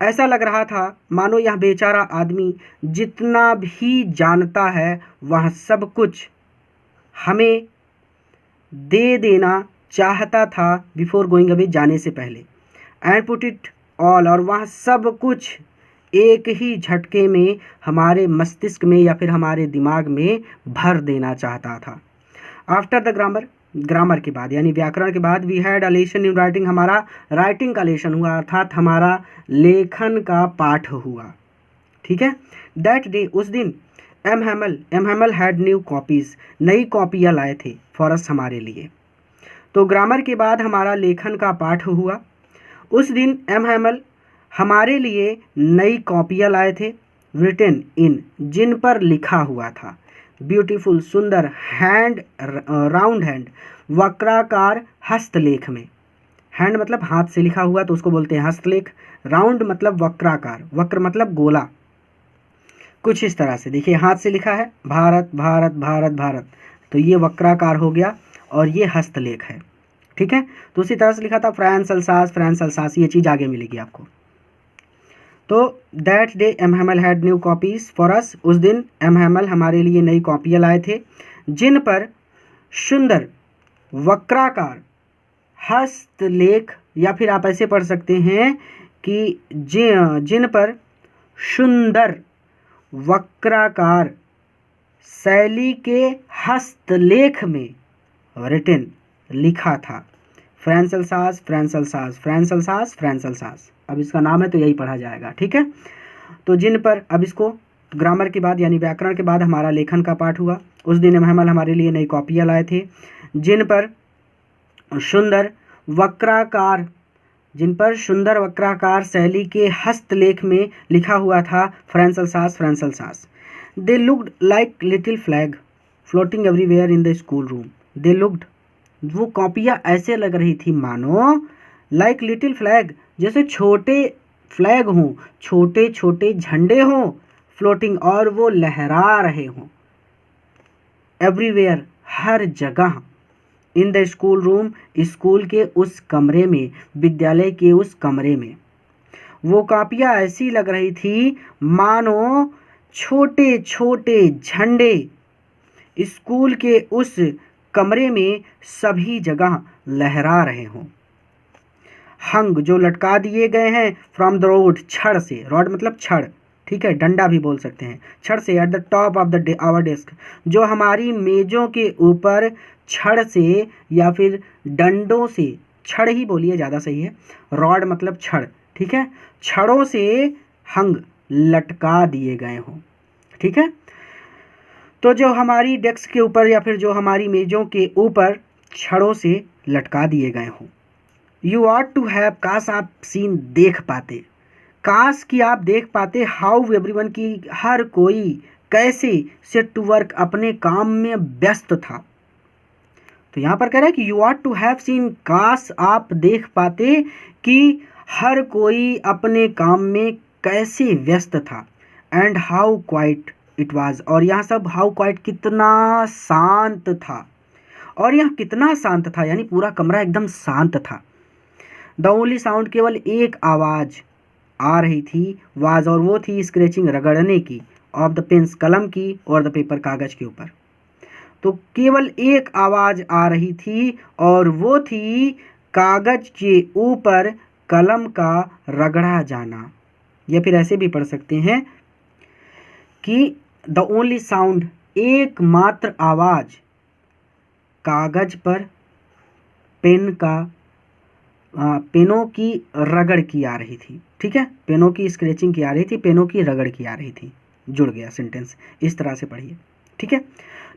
ऐसा लग रहा था मानो यह बेचारा आदमी जितना भी जानता है वह सब कुछ हमें दे देना चाहता था, बिफोर गोइंग अवे जाने से पहले, एंड पुट इट ऑल और वह सब कुछ एक ही झटके में हमारे मस्तिष्क में या फिर हमारे दिमाग में भर देना चाहता था। आफ्टर द ग्रामर, ग्रामर के बाद यानी व्याकरण के बाद, we had a lesson in writing, हमारा राइटिंग का लेसन हुआ, अर्थात हमारा लेखन का पाठ हुआ, ठीक है। दैट डे उस दिन, M Hamel had new copies नई कॉपियाँ लाए थे, फॉर अस हमारे लिए। तो ग्रामर के बाद हमारा लेखन का पाठ हुआ। उस दिन एम हैमल हमारे लिए नई कॉपियाँ लाए थे, रिटन इन जिन पर लिखा हुआ था, ब्यूटीफुल सुंदर, हैंड राउंड हैंड वक्राकार हस्तलेख में, हैंड मतलब हाथ से लिखा हुआ तो उसको बोलते हैं हस्तलेख, राउंड मतलब वक्राकार, वक्र मतलब गोला, कुछ इस तरह से देखिए हाथ से लिखा है भारत भारत भारत भारत, तो ये वक्राकार हो गया और ये हस्तलेख है, ठीक है। तो उसी तरह से लिखा था फ्रांस अल्सास, ये चीज़ आगे मिलेगी आपको। तो that day M Hamel had new copies for us, उस दिन एम हैमल हमारे लिए नई कॉपियाँ लाए थे, जिन पर सुंदर वक्राकार हस्तलेख, या फिर आप ऐसे पढ़ सकते हैं कि जिन पर सुंदर वक्राकार शैली के हस्तलेख में रिटन लिखा था, फ्रांस अल्सास, अब इसका नाम है तो यही पढ़ा जाएगा, ठीक है। तो जिन पर, अब इसको तो ग्रामर के बाद यानी व्याकरण के बाद हमारा लेखन का पाठ हुआ। उस दिन महमल हमारे लिए नई कॉपियाँ लाए थे जिन पर सुंदर वक्राकार शैली के हस्तलेख में लिखा हुआ था French Alsace. They looked like little flag floating everywhere in the school room. They looked, वो कॉपियाँ ऐसे लग रही थी मानो लाइक लिटिल फ्लैग, जैसे छोटे फ्लैग हों, छोटे छोटे झंडे हों, फ्लोटिंग, और वो लहरा रहे हों, एवरीवेयर, हर जगह, in the school room, school के उस कमरे में, विद्यालय के उस कमरे में। वो कॉपियाँ ऐसी लग रही थी मानो छोटे छोटे झंडे स्कूल के उस कमरे में सभी जगह लहरा रहे हों। हंग, जो लटका दिए गए हैं, फ्रॉम द रोड, छड़ से, रॉड मतलब छड़, ठीक है, डंडा भी बोल सकते हैं, छड़ से, at the top of the our desk, जो हमारी मेजों के ऊपर छड़ से या फिर डंडों से, छड़ ही बोलिए ज़्यादा सही है, रॉड मतलब छड़, ठीक है, छड़ों से हंग, लटका दिए गए हों, ठीक है। तो जो हमारी डेस्क के ऊपर या फिर जो हमारी मेजों के ऊपर छड़ों से लटका दिए गए हों। यू ऑट टू हैव, काश आप सीन देख पाते, काश कि आप देख पाते, हाउ एवरीवन, की हर कोई कैसे सेट टू वर्क, अपने काम में व्यस्त था। तो यहाँ पर कह रहा है कि you ought to have seen, काश आप देख पाते कि हर कोई अपने काम में कैसे व्यस्त था, and how quite it was, और यहाँ सब हाउ क्वाइट, कितना शांत था, और यहाँ कितना शांत था यानी पूरा कमरा एकदम शांत था। द ओनली साउंड, केवल एक आवाज़ आ रही थी, वाज, और वो थी स्क्रैचिंग, रगड़ने की, ऑफ द पेन्स, कलम की, और द पेपर, कागज़ के ऊपर। तो केवल एक आवाज़ आ रही थी और वो थी कागज़ के ऊपर कलम का रगड़ा जाना, या फिर ऐसे भी पढ़ सकते हैं कि द ओनली साउंड, एकमात्र आवाज़, कागज़ पर पेनों की रगड़ की आ रही थी, ठीक है, पेनों की स्क्रैचिंग की आ रही थी, पेनों की रगड़ की आ रही थी, जुड़ गया सेंटेंस, इस तरह से पढ़िए, ठीक है।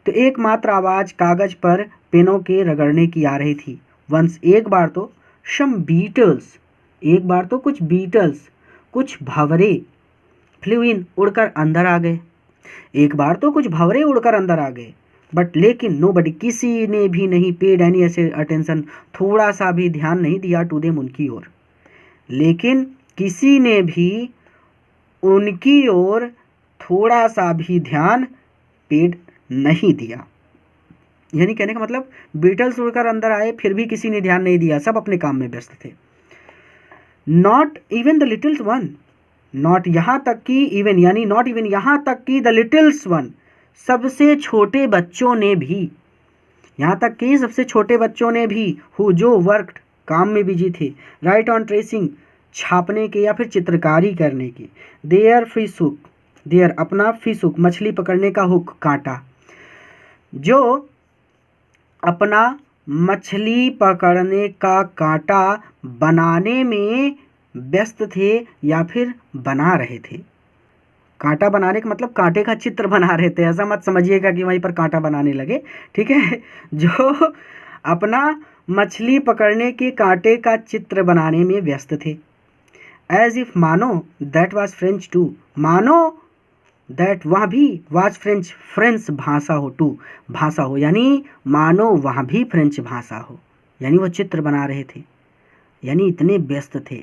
तो एकमात्र आवाज़ कागज़ पर पेनों के रगड़ने की आ रही थी। वंस, एक बार तो, सम बीटल्स, एक बार तो कुछ बीटल्स, कुछ भंवरे, फ्लू इन, उड़कर अंदर आ गए, एक बार तो कुछ भंवरे उड़कर अंदर आ गए, बट लेकिन नोबडी, किसी ने भी नहीं, पेड एनी ऐसे अटेंशन, थोड़ा सा भी ध्यान नहीं दिया, टू देम, उनकी ओर, लेकिन किसी ने भी उनकी ओर थोड़ा सा भी ध्यान पेड नहीं दिया। यानी कहने का मतलब बीटल्स उड़कर अंदर आए फिर भी किसी ने ध्यान नहीं दिया, सब अपने काम में व्यस्त थे। Not even the Littles one, not यहाँ तक कि, इवन यानी नॉट इवन, यहाँ तक कि द लिटिल्स वन, सबसे छोटे बच्चों ने भी, यहाँ तक कि सबसे छोटे बच्चों ने भी, हु, जो वर्कड, काम में बिजी थे, राइट ऑन ट्रेसिंग, छापने के या फिर चित्रकारी करने की, देयर फिश हुक, देयर अपना, फिश हुक मछली पकड़ने का हुक, कांटा, जो अपना मछली पकड़ने का कांटा बनाने में व्यस्त थे या फिर बना रहे थे। कांटा बनाने का मतलब कांटे का चित्र बना रहे थे, ऐसा मत समझिएगा कि वहीं पर कांटा बनाने लगे, ठीक है, जो अपना मछली पकड़ने के कांटे का चित्र बनाने में व्यस्त थे। एज इफ, मानो, दैट वाज फ्रेंच टू, मानो दैट, वहाँ भी, वाज फ्रेंच, फ्रेंच भाषा हो, टू भाषा हो, यानी मानो वहाँ भी फ्रेंच भाषा हो, यानी वो चित्र बना रहे थे, यानी इतने व्यस्त थे,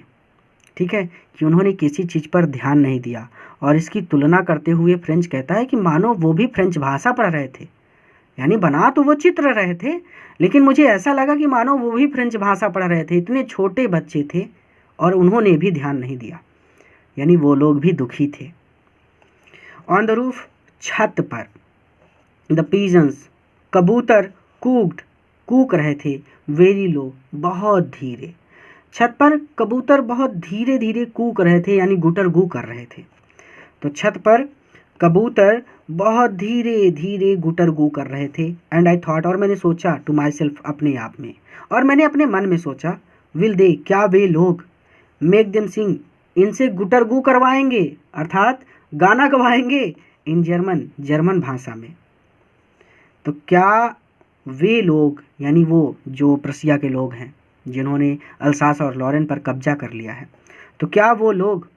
ठीक है, कि उन्होंने किसी चीज़ पर ध्यान नहीं दिया। और इसकी तुलना करते हुए फ्रेंच कहता है कि मानो वो भी फ्रेंच भाषा पढ़ रहे थे, यानी बना तो वो चित्र रहे थे, लेकिन मुझे ऐसा लगा कि मानो वो भी फ्रेंच भाषा पढ़ रहे थे, इतने छोटे बच्चे थे और उन्होंने भी ध्यान नहीं दिया, यानी वो लोग भी दुखी थे। ऑन द रूफ, छत पर, द पिजन्स, कबूतर, कूक्ड, कूक रहे थे, वेरी लो, बहुत धीरे, छत पर कबूतर बहुत धीरे धीरे कूक रहे थे, यानी गुटर गू कर रहे थे। तो छत पर कबूतर बहुत धीरे धीरे गुटर गू कर रहे थे। एंड आई थॉट, और मैंने सोचा, टू माई सेल्फ, अपने आप में, और मैंने अपने मन में सोचा, विल दे, क्या वे लोग, मेक देम सिंग, इनसे गुटर गू करवाएंगे, अर्थात गाना गवाएंगे, इन जर्मन, जर्मन भाषा में। तो क्या वे लोग, यानी वो जो प्रशिया के लोग हैं जिन्होंने अल्सास और लॉरेन पर कब्जा कर लिया है, तो क्या वो लोग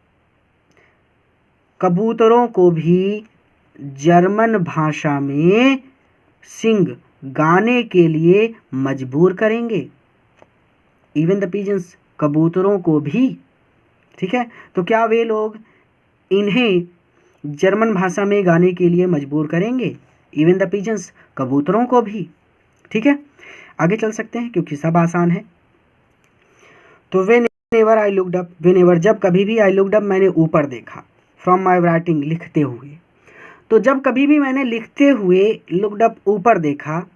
कबूतरों को भी जर्मन भाषा में सिंग, गाने के लिए मजबूर करेंगे? इवन द पिजन्स, कबूतरों को भी, ठीक है। तो क्या वे लोग इन्हें जर्मन भाषा में गाने के लिए मजबूर करेंगे? इवन द पिजन्स, कबूतरों को भी, ठीक है। आगे चल सकते हैं क्योंकि सब आसान है। तो whenever I looked up, whenever जब कभी भी, आई लुक्ड अप मैंने ऊपर देखा, फ्रॉम माई राइटिंग लिखते हुए। तो जब कभी भी मैंने लिखते हुए लुक्ड अप ऊपर देखा,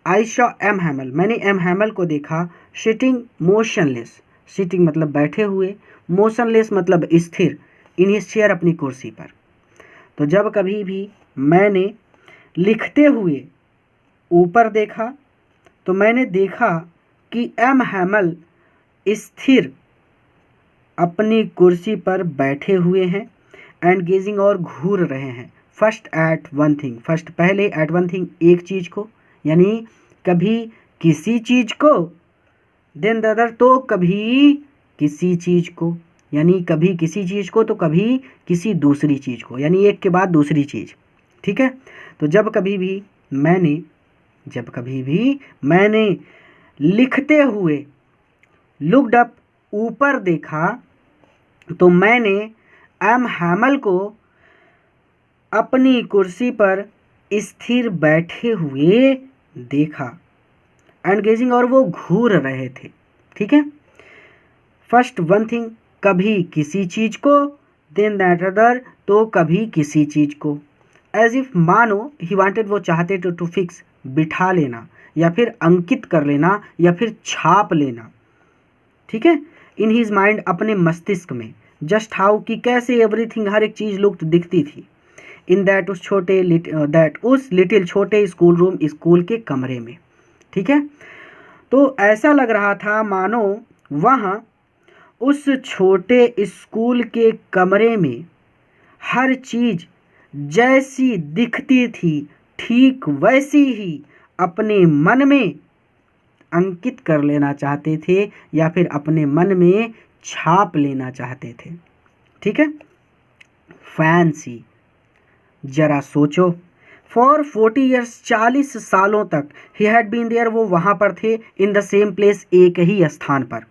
आई शॉ एम हैमल, मैंने एम हैमल को देखा, सिटिंग मोशनलेस, सिटिंग मतलब बैठे हुए, मोशनलेस मतलब स्थिर, इन हिज चेयर अपनी कुर्सी पर। तो जब कभी भी मैंने लिखते हुए ऊपर देखा तो मैंने देखा कि एम हैमल स्थिर अपनी कुर्सी पर बैठे हुए हैं, एंड गेजिंग और घूर रहे हैं, first at one thing, first पहले, एट वन थिंग एक चीज़ को, यानी कभी किसी चीज़ को, देन द अदर तो कभी किसी चीज़ को, यानी कभी किसी चीज़ को तो कभी किसी दूसरी चीज़ को, यानी एक के बाद दूसरी चीज़, ठीक है। तो जब कभी भी मैंने लिखते हुए लुक्ड अप ऊपर देखा तो मैंने एम हैमल को अपनी कुर्सी पर स्थिर बैठे हुए देखा, एंड गेजिंग और वो घूर रहे थे, ठीक है। फर्स्ट वन थिंग, कभी किसी चीज़ को, देन दैट अदर तो कभी किसी चीज़ को, एज इफ मानो ही वांटेड, वो चाहते टू फिक्स, बिठा लेना या फिर अंकित कर लेना या फिर छाप लेना, ठीक है, इन हिज माइंड अपने मस्तिष्क में, जस्ट हाउ कि कैसे एवरीथिंग हर एक चीज़ लुक्ड दिखती थी, इन दैट उस लिटिल छोटे स्कूल रूम, स्कूल के कमरे में, ठीक है। तो ऐसा लग रहा था मानो वहाँ उस छोटे स्कूल के कमरे में हर चीज़ जैसी दिखती थी ठीक वैसी ही अपने मन में अंकित कर लेना चाहते थे या फिर अपने मन में छाप लेना चाहते थे, ठीक है। फैंसी, जरा सोचो, फॉर 40 ईयर्स, 40 सालों तक, ही हैड बीन देयर, वो वहाँ पर थे, इन द सेम प्लेस, एक ही स्थान पर।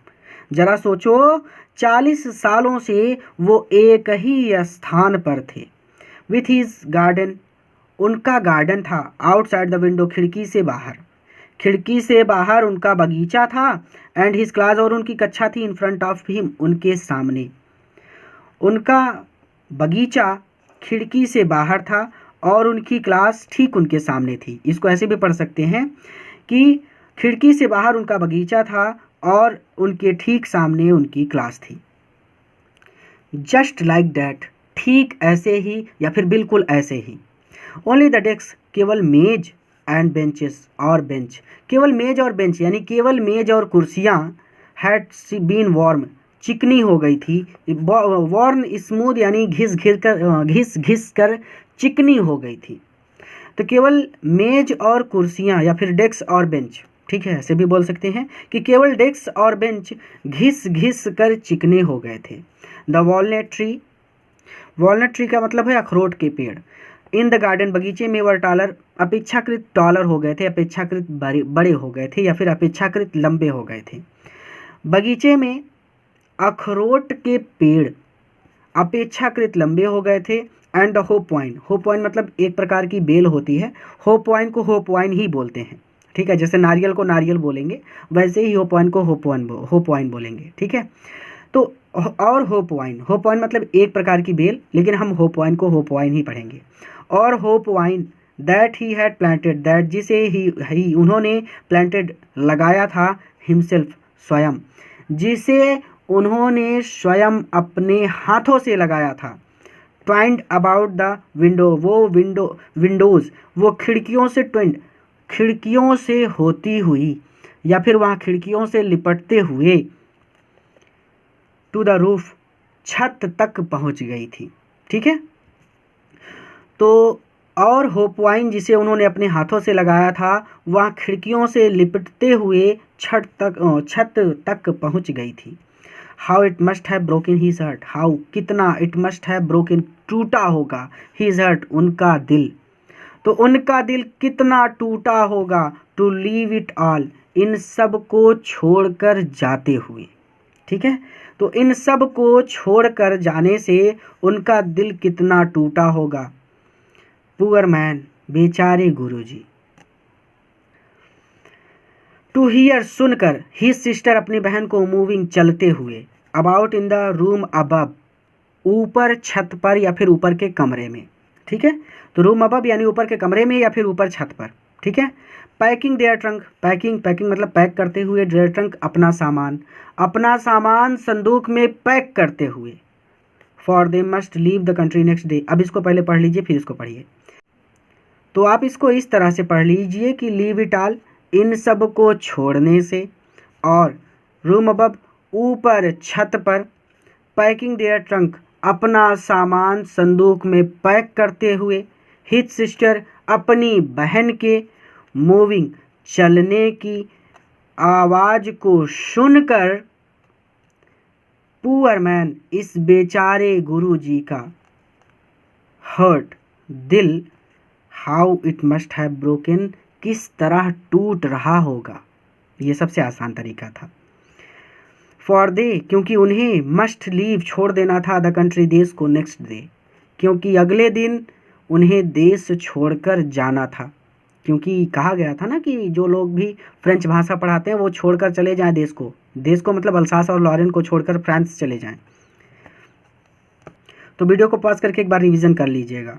जरा सोचो, 40 सालों से वो एक ही स्थान पर थे, विथ हिज गार्डन, उनका गार्डन था, आउटसाइड द विंडो, खिड़की से बाहर उनका बगीचा था, एंड हिज क्लास, और उनकी कक्षा थी, इन फ्रंट ऑफ हिम, उनके सामने। उनका बगीचा खिड़की से बाहर था और उनकी क्लास ठीक उनके सामने थी। इसको ऐसे भी पढ़ सकते हैं कि खिड़की से बाहर उनका बगीचा था और उनके ठीक सामने उनकी क्लास थी। जस्ट लाइक दैट, ठीक ऐसे ही या फिर बिल्कुल ऐसे ही। ओनली द डेस्क, केवल मेज, एंड बेंचेस और बेंच, केवल मेज और बेंच, यानी केवल मेज और कुर्सियाँ, हैड बीन वार्म, चिकनी हो गई थी, वार्म स्मूथ यानी घिस घिस कर चिकनी हो गई थी। तो केवल मेज और कुर्सियाँ या फिर डेस्क और बेंच, ठीक है, ऐसे भी बोल सकते हैं कि केवल डेस्क और बेंच घिस घिस कर चिकने हो गए थे। The walnut tree, walnut tree का मतलब है अखरोट के पेड़, इन द गार्डन, बगीचे में, वर टॉलर, अपेक्षाकृत टॉलर हो गए थे, अपेक्षाकृत बड़े हो गए थे या फिर अपेक्षाकृत लंबे हो गए थे। बगीचे में अखरोट के पेड़ अपेक्षाकृत लंबे हो गए थे, and the hope wine, hope wine मतलब एक प्रकार की बेल होती है, होप वाइन को होप वाइन ही बोलते हैं, ठीक है, जैसे नारियल को नारियल बोलेंगे वैसे ही होप वाइन को होप वाइन बोलेंगे, ठीक है। तो और होप वाइन मतलब एक प्रकार की बेल, लेकिन हम होप वाइन को होप वाइन ही पढ़ेंगे। और hope wine that he had planted, that जिसे ही उन्होंने प्लांटेड लगाया था, हिमसेल्फ स्वयं, जिसे उन्होंने स्वयं अपने हाथों से लगाया था। ट्वाइंड अबाउट द विंडो, वो विंडोज़ वो खिड़कियों से ट्विंड, खिड़कियों से होती हुई या फिर वहाँ खिड़कियों से लिपटते हुए, टू द रूफ, छत तक पहुँच गई थी, ठीक है। तो और होपवाइन जिसे उन्होंने अपने हाथों से लगाया था वह खिड़कियों से लिपटते हुए छत तक पहुंच गई थी। How it must have broken his heart, how कितना, इट मस्ट हैव ब्रोकन टूटा होगा, हिज हार्ट उनका दिल, तो उनका दिल कितना टूटा होगा, to leave it all in सब को छोड़कर जाते हुए। ठीक है, तो इन सब को छोड़कर जाने से उनका दिल कितना टूटा होगा। पुअर मैन, बेचारे गुरुजी। टू हियर, सुनकर, हिज सिस्टर, अपनी बहन को, मूविंग, चलते हुए, about in the room above, ऊपर छत पर या फिर ऊपर के कमरे में। ठीक है, तो रूम अबव यानी ऊपर के कमरे में या फिर ऊपर छत पर। ठीक है, पैकिंग देयर ट्रंक, पैकिंग मतलब पैक करते हुए, देयर ट्रंक अपना सामान संदूक में पैक करते हुए। For they must leave the country next day. अब इसको पहले पढ़ लीजिए फिर इसको पढ़िए। तो आप इसको इस तरह से पढ़ लीजिए कि लीव इट ऑल, इन सब को छोड़ने से, और रूम अबव, ऊपर छत पर, पैकिंग देयर ट्रंक, अपना सामान संदूक में पैक करते हुए, हिज सिस्टर, अपनी बहन के, मूविंग, चलने की आवाज़ को सुनकर, पुअर मैन, इस बेचारे गुरुजी का, हर्ट, दिल, how it must have broken, किस तरह टूट रहा होगा। ये सबसे आसान तरीका था। फॉर दे, क्योंकि उन्हें, मस्ट लीव, छोड़ देना था, द कंट्री, देश को, नेक्स्ट डे, क्योंकि अगले दिन उन्हें देश छोड़कर जाना था। क्योंकि कहा गया था ना कि जो लोग भी फ्रेंच भाषा पढ़ाते हैं वो छोड़कर चले जाएं देश को मतलब अल्सास और लॉरेन को छोड़कर फ्रांस चले जाएं। तो वीडियो को पॉज करके एक बार रिवीजन कर लीजिएगा।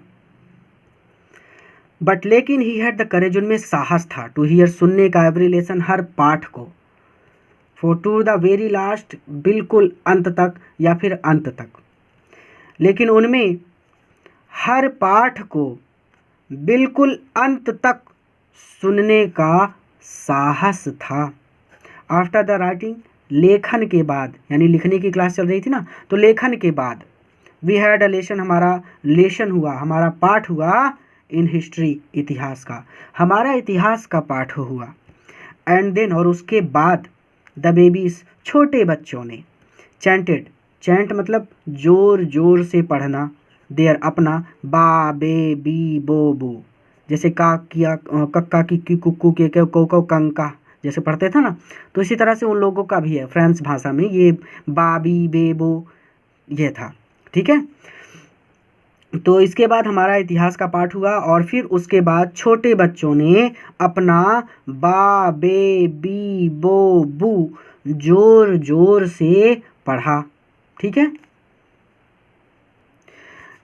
बट लेकिन ही हैड द करेज, उनमें साहस था, टू हियर, सुनने का, एवरी लेसन, हर पाठ को, for to the very last, बिल्कुल अंत तक या फिर अंत तक। लेकिन उनमें हर पाठ को बिल्कुल अंत तक सुनने का साहस था। आफ्टर द राइटिंग, लेखन के बाद, यानी लिखने की क्लास चल रही थी ना, तो लेखन के बाद, वी हैड अ लेसन, हमारा लेसन हुआ, हमारा पाठ हुआ, इन हिस्ट्री, इतिहास का, हमारा इतिहास का पाठ हुआ। एंड देन, और उसके बाद, द बेबीज, छोटे बच्चों ने, चैंटेड, चैंट मतलब जोर जोर से पढ़ना, देयर, अपना, बा बे बी बो बू, जैसे का किया, कक्का की कुक्कू के को कंका जैसे पढ़ते थे ना, तो इसी तरह से उन लोगों का भी है फ्रेंच भाषा में ये बा बी बे बो ये था। ठीक है, तो इसके बाद हमारा इतिहास का पाठ हुआ और फिर उसके बाद छोटे बच्चों ने अपना बा बे बी बो बू जोर जोर से पढ़ा। ठीक है,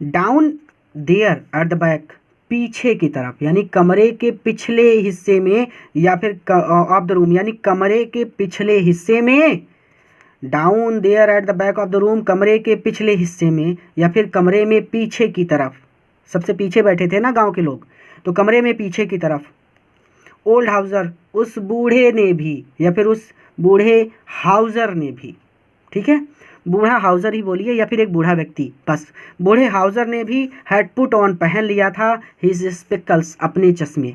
down there at the back, पीछे की तरफ, यानी कमरे के पिछले हिस्से में, या फिर ऑफ द रूम, यानी कमरे के पिछले हिस्से में, down there at the back of the room, कमरे के पिछले हिस्से में, या फिर कमरे में पीछे की तरफ, सबसे पीछे बैठे थे ना गांव के लोग, तो कमरे में पीछे की तरफ। ओल्ड हाउजर, उस बूढ़े ने भी, या फिर उस बूढ़े हाउजर ने भी। ठीक है, बूढ़ा हाउजर ही बोलिए या फिर एक बूढ़ा व्यक्ति, बस बूढ़े हाउजर ने भी हैड पुट ऑन, पहन लिया था, हिज स्पेक्टल्स, अपने चश्मे,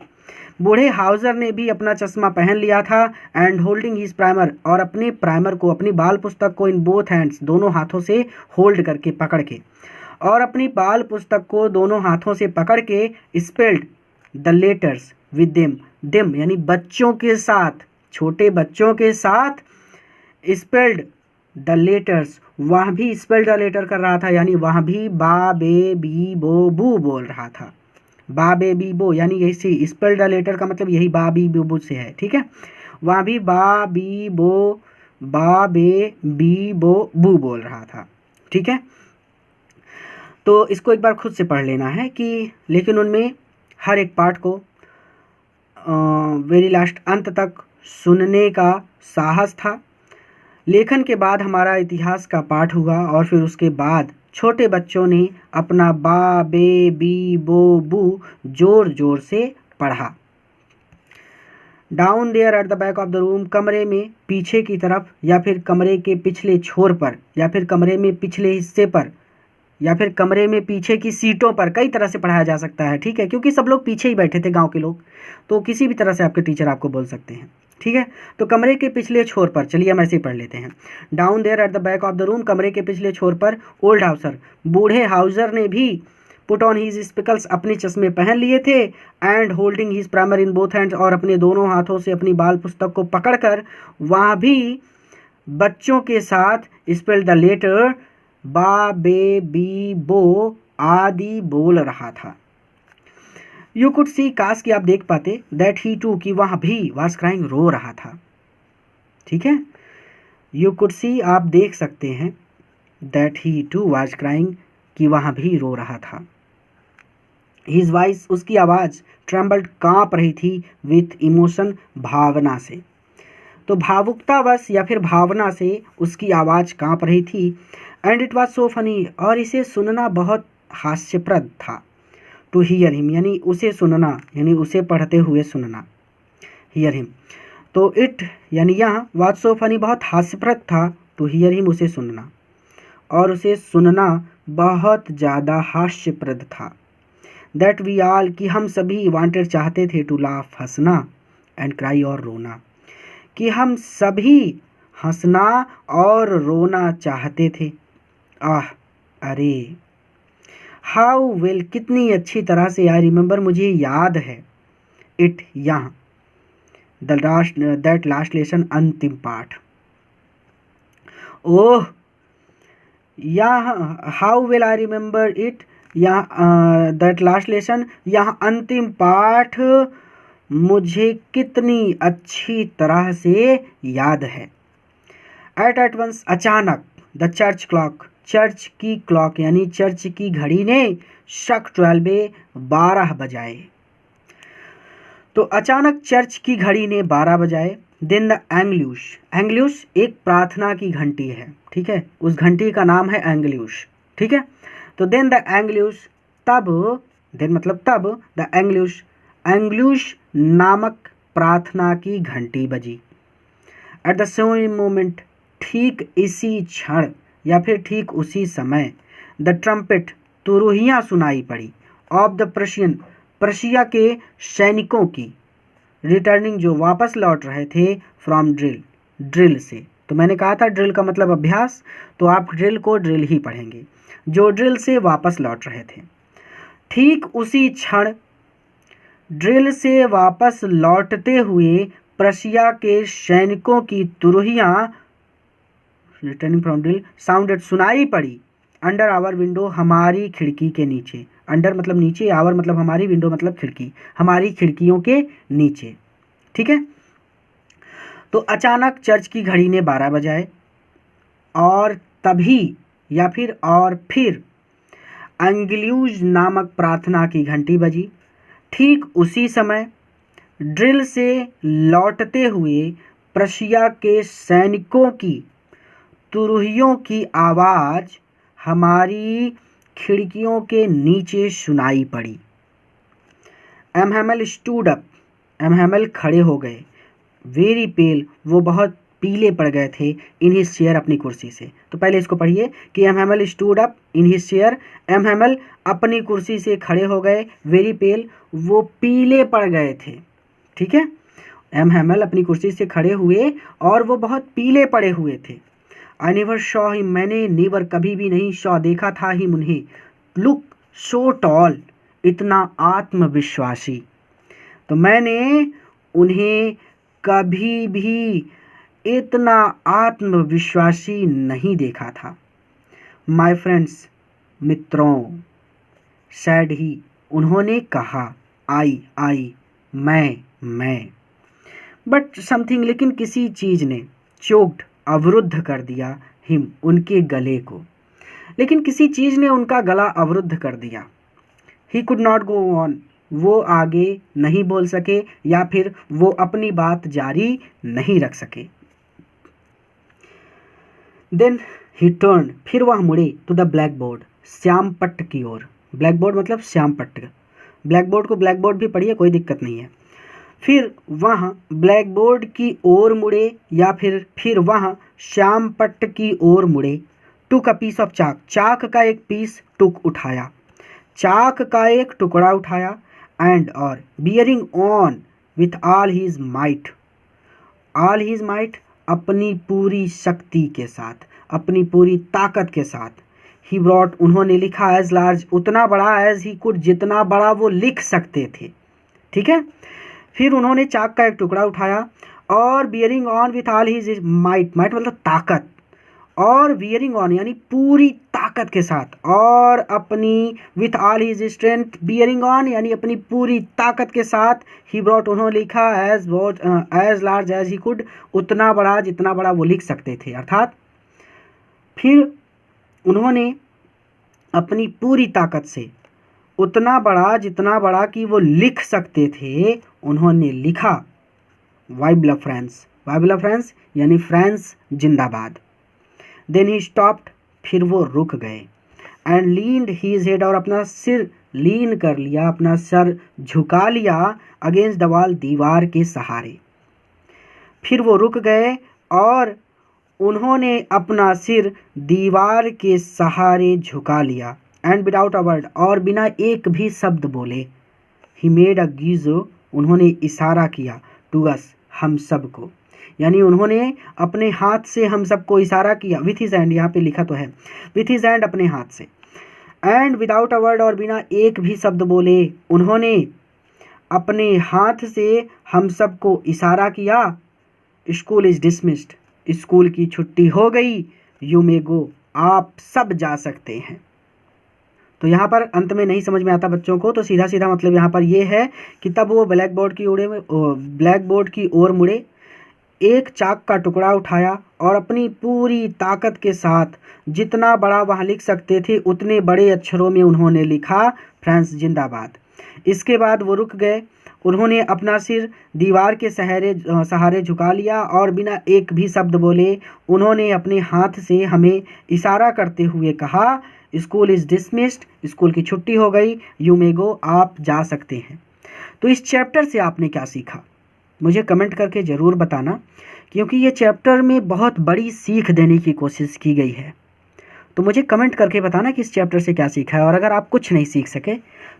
बूढ़े हाउजर ने भी अपना चश्मा पहन लिया था, एंड होल्डिंग हिज प्राइमर, और अपने प्राइमर को, अपनी बाल पुस्तक को, इन बोथ हैंड्स, दोनों हाथों से होल्ड करके, पकड़ के, और अपनी बाल पुस्तक को दोनों हाथों से पकड़ के, spelled the letters with them यानी बच्चों के साथ, छोटे बच्चों के साथ, स्पेल्ड द लेटर्स, वह भी स्पेल्ड द लेटर कर रहा था, यानी वह भी बा बे बी बो बू बोल रहा था, बा बे बी बो, यानी यही स्पेल्ड द लेटर का मतलब यही बा बी बो से है। ठीक है, वहाँ भी बा बी बो, बा बे बी बो बू बोल रहा था। ठीक है, तो इसको एक बार खुद से पढ़ लेना है कि लेकिन उनमें हर एक पार्ट को वेरी लास्ट, अंत तक सुनने का साहस था। लेखन के बाद हमारा इतिहास का पाठ हुआ और फिर उसके बाद छोटे बच्चों ने अपना बा बे बी बो बू जोर जोर से पढ़ा। Down there at the back of the room, कमरे में पीछे की तरफ, या फिर कमरे के पिछले छोर पर, या फिर कमरे में पिछले हिस्से पर, या फिर कमरे में पीछे की सीटों पर, कई तरह से पढ़ाया जा सकता है, ठीक है, क्योंकि सब लोग पीछे ही बैठे थे गांव के लोग, तो किसी भी तरह से आपके टीचर आपको बोल सकते हैं, ठीक है। तो कमरे के पिछले छोर पर, चलिए हम ऐसे ही पढ़ लेते हैं। Down there at the back of the room, कमरे के पिछले छोर पर, ओल्ड हाउसर, बूढ़े हाउसर ने भी पुट ऑन हिज स्पेक्स, अपने चश्मे पहन लिए थे, and holding his primer in both hands, और अपने दोनों हाथों से अपनी बाल पुस्तक को पकड़कर वहाँ भी बच्चों के साथ स्पेल द लेटर बा बे बी बो आदि बोल रहा था। यू कुड सी, काश कि आप देख पाते, दैट ही टू, कि वह भी वाज क्राइंग, रो रहा था, ठीक है। यू कुड सी, आप देख सकते हैं, that he too was crying, कि वह भी रो रहा था। हिज वॉइस, उसकी आवाज़, ट्रेम्बल्ड, कांप रही थी, विथ इमोशन, भावना से। तो भावुकतावश या फिर भावना से उसकी आवाज़ कांप रही थी। And it was so funny, और इसे सुनना बहुत हास्यप्रद था। टू हियर हिम, यानी उसे सुनना, यानी उसे पढ़ते हुए सुनना, हियर हिम। तो इट यानी यहाँ वॉज सो फनी, बहुत हास्यप्रद था, टू हियर हिम, उसे सुनना, और उसे सुनना बहुत ज़्यादा हास्यप्रद था। दैट वी ऑल, कि हम सभी, वांटेड, चाहते थे, टू लाफ, हंसना, एंड क्राई, और रोना, कि हम सभी हंसना और रोना चाहते थे। आह, अरे, हाउ वेल, कितनी अच्छी तरह से, आई रिमेंबर, मुझे याद है, इट, यहाँ, दैट लास्ट लेसन, अंतिम पाठ। ओह, यहाँ how well I remember it, यहाँ दैट लास्ट लेसन, यहाँ अंतिम पाठ मुझे कितनी अच्छी तरह से याद है। एट वंस, अचानक, द चर्च क्लॉक, चर्च की क्लॉक यानी चर्च की घड़ी ने शक 12 12 बजाए। तो अचानक चर्च की घड़ी ने 12 बजाए। देन द एंग्ल्यूश, एंग्ल्यूश एक प्रार्थना की घंटी है, ठीक है, उस घंटी का नाम है एंग्ल्यूश, ठीक है। तो देन द एंग्ल्यूश, तब, देन मतलब तब, द एंग्ल्यूश, एंग्ल्यूश नामक प्रार्थना की घंटी बजी। एट द सेम मोमेंट, ठीक इसी क्षण या फिर ठीक उसी समय, द ट्रम्पेट, तुरहियाँ सुनाई पड़ी, ऑफ द प्रशियन, प्रशिया के सैनिकों की, रिटर्निंग, जो वापस लौट रहे थे, फ्रॉम ड्रिल, ड्रिल से। तो मैंने कहा था ड्रिल का मतलब अभ्यास, तो आप ड्रिल को ड्रिल ही पढ़ेंगे, जो ड्रिल से वापस लौट रहे थे। ठीक उसी क्षण ड्रिल से वापस लौटते हुए प्रशिया के सैनिकों की तुरहियाँ, रिटर्निंग फ्रॉम ड्रिल, साउंडेड, सुनाई पड़ी, अंडर आवर विंडो, हमारी खिड़की के नीचे। अंडर मतलब नीचे, आवर मतलब हमारी, विंडो मतलब खिड़की, हमारी खिड़कियों के नीचे, ठीक है। तो अचानक चर्च की घड़ी ने 12 बजाए, और तभी या फिर और फिर एंग्ल्यूज नामक प्रार्थना की घंटी बजी। ठीक उसी समय ड्रिल से लौटते हुए प्रशिया के सैनिकों की तुरहियों की आवाज़ हमारी खिड़कियों के नीचे सुनाई पड़ी। एमहेमल स्टूड अप, एमहेमल खड़े हो गए, वेरी पेल, वो बहुत पीले पड़ गए थे, इन हिज चेयर, अपनी कुर्सी से। तो पहले इसको पढ़िए कि एमहेमल stood up in his chair, एमहेमल अपनी कुर्सी से खड़े हो गए, वेरी पेल, वो पीले पड़ गए थे, ठीक है। एमहेमल अपनी कुर्सी से खड़े हुए और वो बहुत पीले पड़े हुए थे। आई नेवर शॉ हिम, मैंने नेवर कभी भी नहीं, शॉ देखा था हिम उन्हें, लुक सो टॉल, इतना आत्मविश्वासी। तो मैंने उन्हें कभी भी इतना आत्मविश्वासी नहीं देखा था। माय फ्रेंड्स, मित्रों, सैड ही, उन्होंने कहा, आई, मैं, बट समथिंग, लेकिन किसी चीज़ ने, चोक्ड, अवरुद्ध कर दिया, हिम, उनके गले को, लेकिन किसी चीज़ ने उनका गला अवरुद्ध कर दिया। He could not go on, वो आगे नहीं बोल सके या फिर वो अपनी बात जारी नहीं रख सके। देन ही टर्न, फिर वह मुड़े, टू द ब्लैक बोर्ड, श्याम पट्ट की ओर। ब्लैक बोर्ड मतलब श्याम पट्ट, ब्लैक बोर्ड को ब्लैक बोर्ड भी पढ़िए, कोई दिक्कत नहीं है। फिर वह ब्लैक बोर्ड की ओर मुड़े या फिर वह श्याम पट्ट की ओर मुड़े, टुक अ पीस ऑफ चाक, चाक का एक पीस टुक उठाया, चाक का एक टुकड़ा उठाया, एंड और bearing on with all his might, all his might अपनी पूरी शक्ति के साथ, अपनी पूरी ताकत के साथ, ही ब्रॉट उन्होंने लिखा, एज लार्ज उतना बड़ा, एज ही कुड जितना बड़ा वो लिख सकते थे, ठीक है। फिर उन्होंने चाक का एक टुकड़ा उठाया और bearing on with all his might, might मतलब ताकत, और बियरिंग ऑन यानी पूरी ताकत के साथ, और अपनी with all his strength, bearing on यानी अपनी पूरी ताकत के साथ, ही ब्रॉट उन्होंने लिखा, as large as he could उतना बड़ा जितना बड़ा वो लिख सकते थे, अर्थात फिर उन्होंने अपनी पूरी ताकत से उतना बड़ा जितना बड़ा कि वो लिख सकते थे उन्होंने लिखा, वाइब्ला फ्रांस, वाइब्ला फ्रांस यानी फ्रांस जिंदाबाद। देन ही स्टॉप्ड, फिर वो रुक गए, एंड लीन्ड हीज हेड और अपना सिर लीन कर लिया, अपना सर झुका लिया, अगेंस्ट द वॉल दीवार के सहारे। फिर वो रुक गए और उन्होंने अपना सिर दीवार के सहारे झुका लिया, एंड विदाउट अ वर्ड और बिना एक भी शब्द बोले, ही मेड अ गीजो उन्होंने इशारा किया, टू अस हम सब को, यानी उन्होंने अपने हाथ से हम सबको इशारा किया, विथ हिज हैंड यहाँ पे लिखा तो है, विथ हिज हैंड अपने हाथ से, एंड विदाउट अ वर्ड और बिना एक भी शब्द बोले उन्होंने अपने हाथ से हम सबको इशारा किया, स्कूल इज डिसमिस्ड स्कूल की छुट्टी हो गई, यू मे गो आप सब जा सकते हैं। तो यहाँ पर अंत में नहीं समझ में आता बच्चों को, तो सीधा सीधा मतलब यहाँ पर ये है कि तब वो ब्लैक बोर्ड की ओर मुड़े, एक चाक का टुकड़ा उठाया और अपनी पूरी ताकत के साथ जितना बड़ा वहाँ लिख सकते थे उतने बड़े अक्षरों में उन्होंने लिखा, फ्रांस जिंदाबाद। इसके बाद वो रुक गए, उन्होंने अपना सिर दीवार के सहारे झुका लिया और बिना एक भी शब्द बोले उन्होंने अपने हाथ से हमें इशारा करते हुए कहा, स्कूल इज़ डिसमिस्ड स्कूल की छुट्टी हो गई, यू मे गो आप जा सकते हैं। तो इस चैप्टर से आपने क्या सीखा मुझे कमेंट करके ज़रूर बताना, क्योंकि ये चैप्टर में बहुत बड़ी सीख देने की कोशिश की गई है। तो मुझे कमेंट करके बताना कि इस चैप्टर से क्या सीखा है, और अगर आप कुछ नहीं सीख सके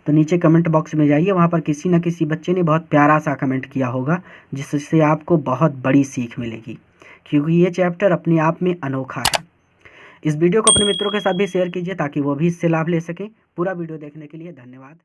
तो नीचे कमेंट बॉक्स में जाइए, वहाँ पर किसी न किसी बच्चे ने बहुत प्यारा सा कमेंट किया होगा जिससे आपको बहुत बड़ी सीख मिलेगी, क्योंकि ये चैप्टर अपने आप में अनोखा है। इस वीडियो को अपने मित्रों के साथ भी शेयर कीजिए ताकि वो भी इससे लाभ ले सकें। पूरा वीडियो देखने के लिए धन्यवाद।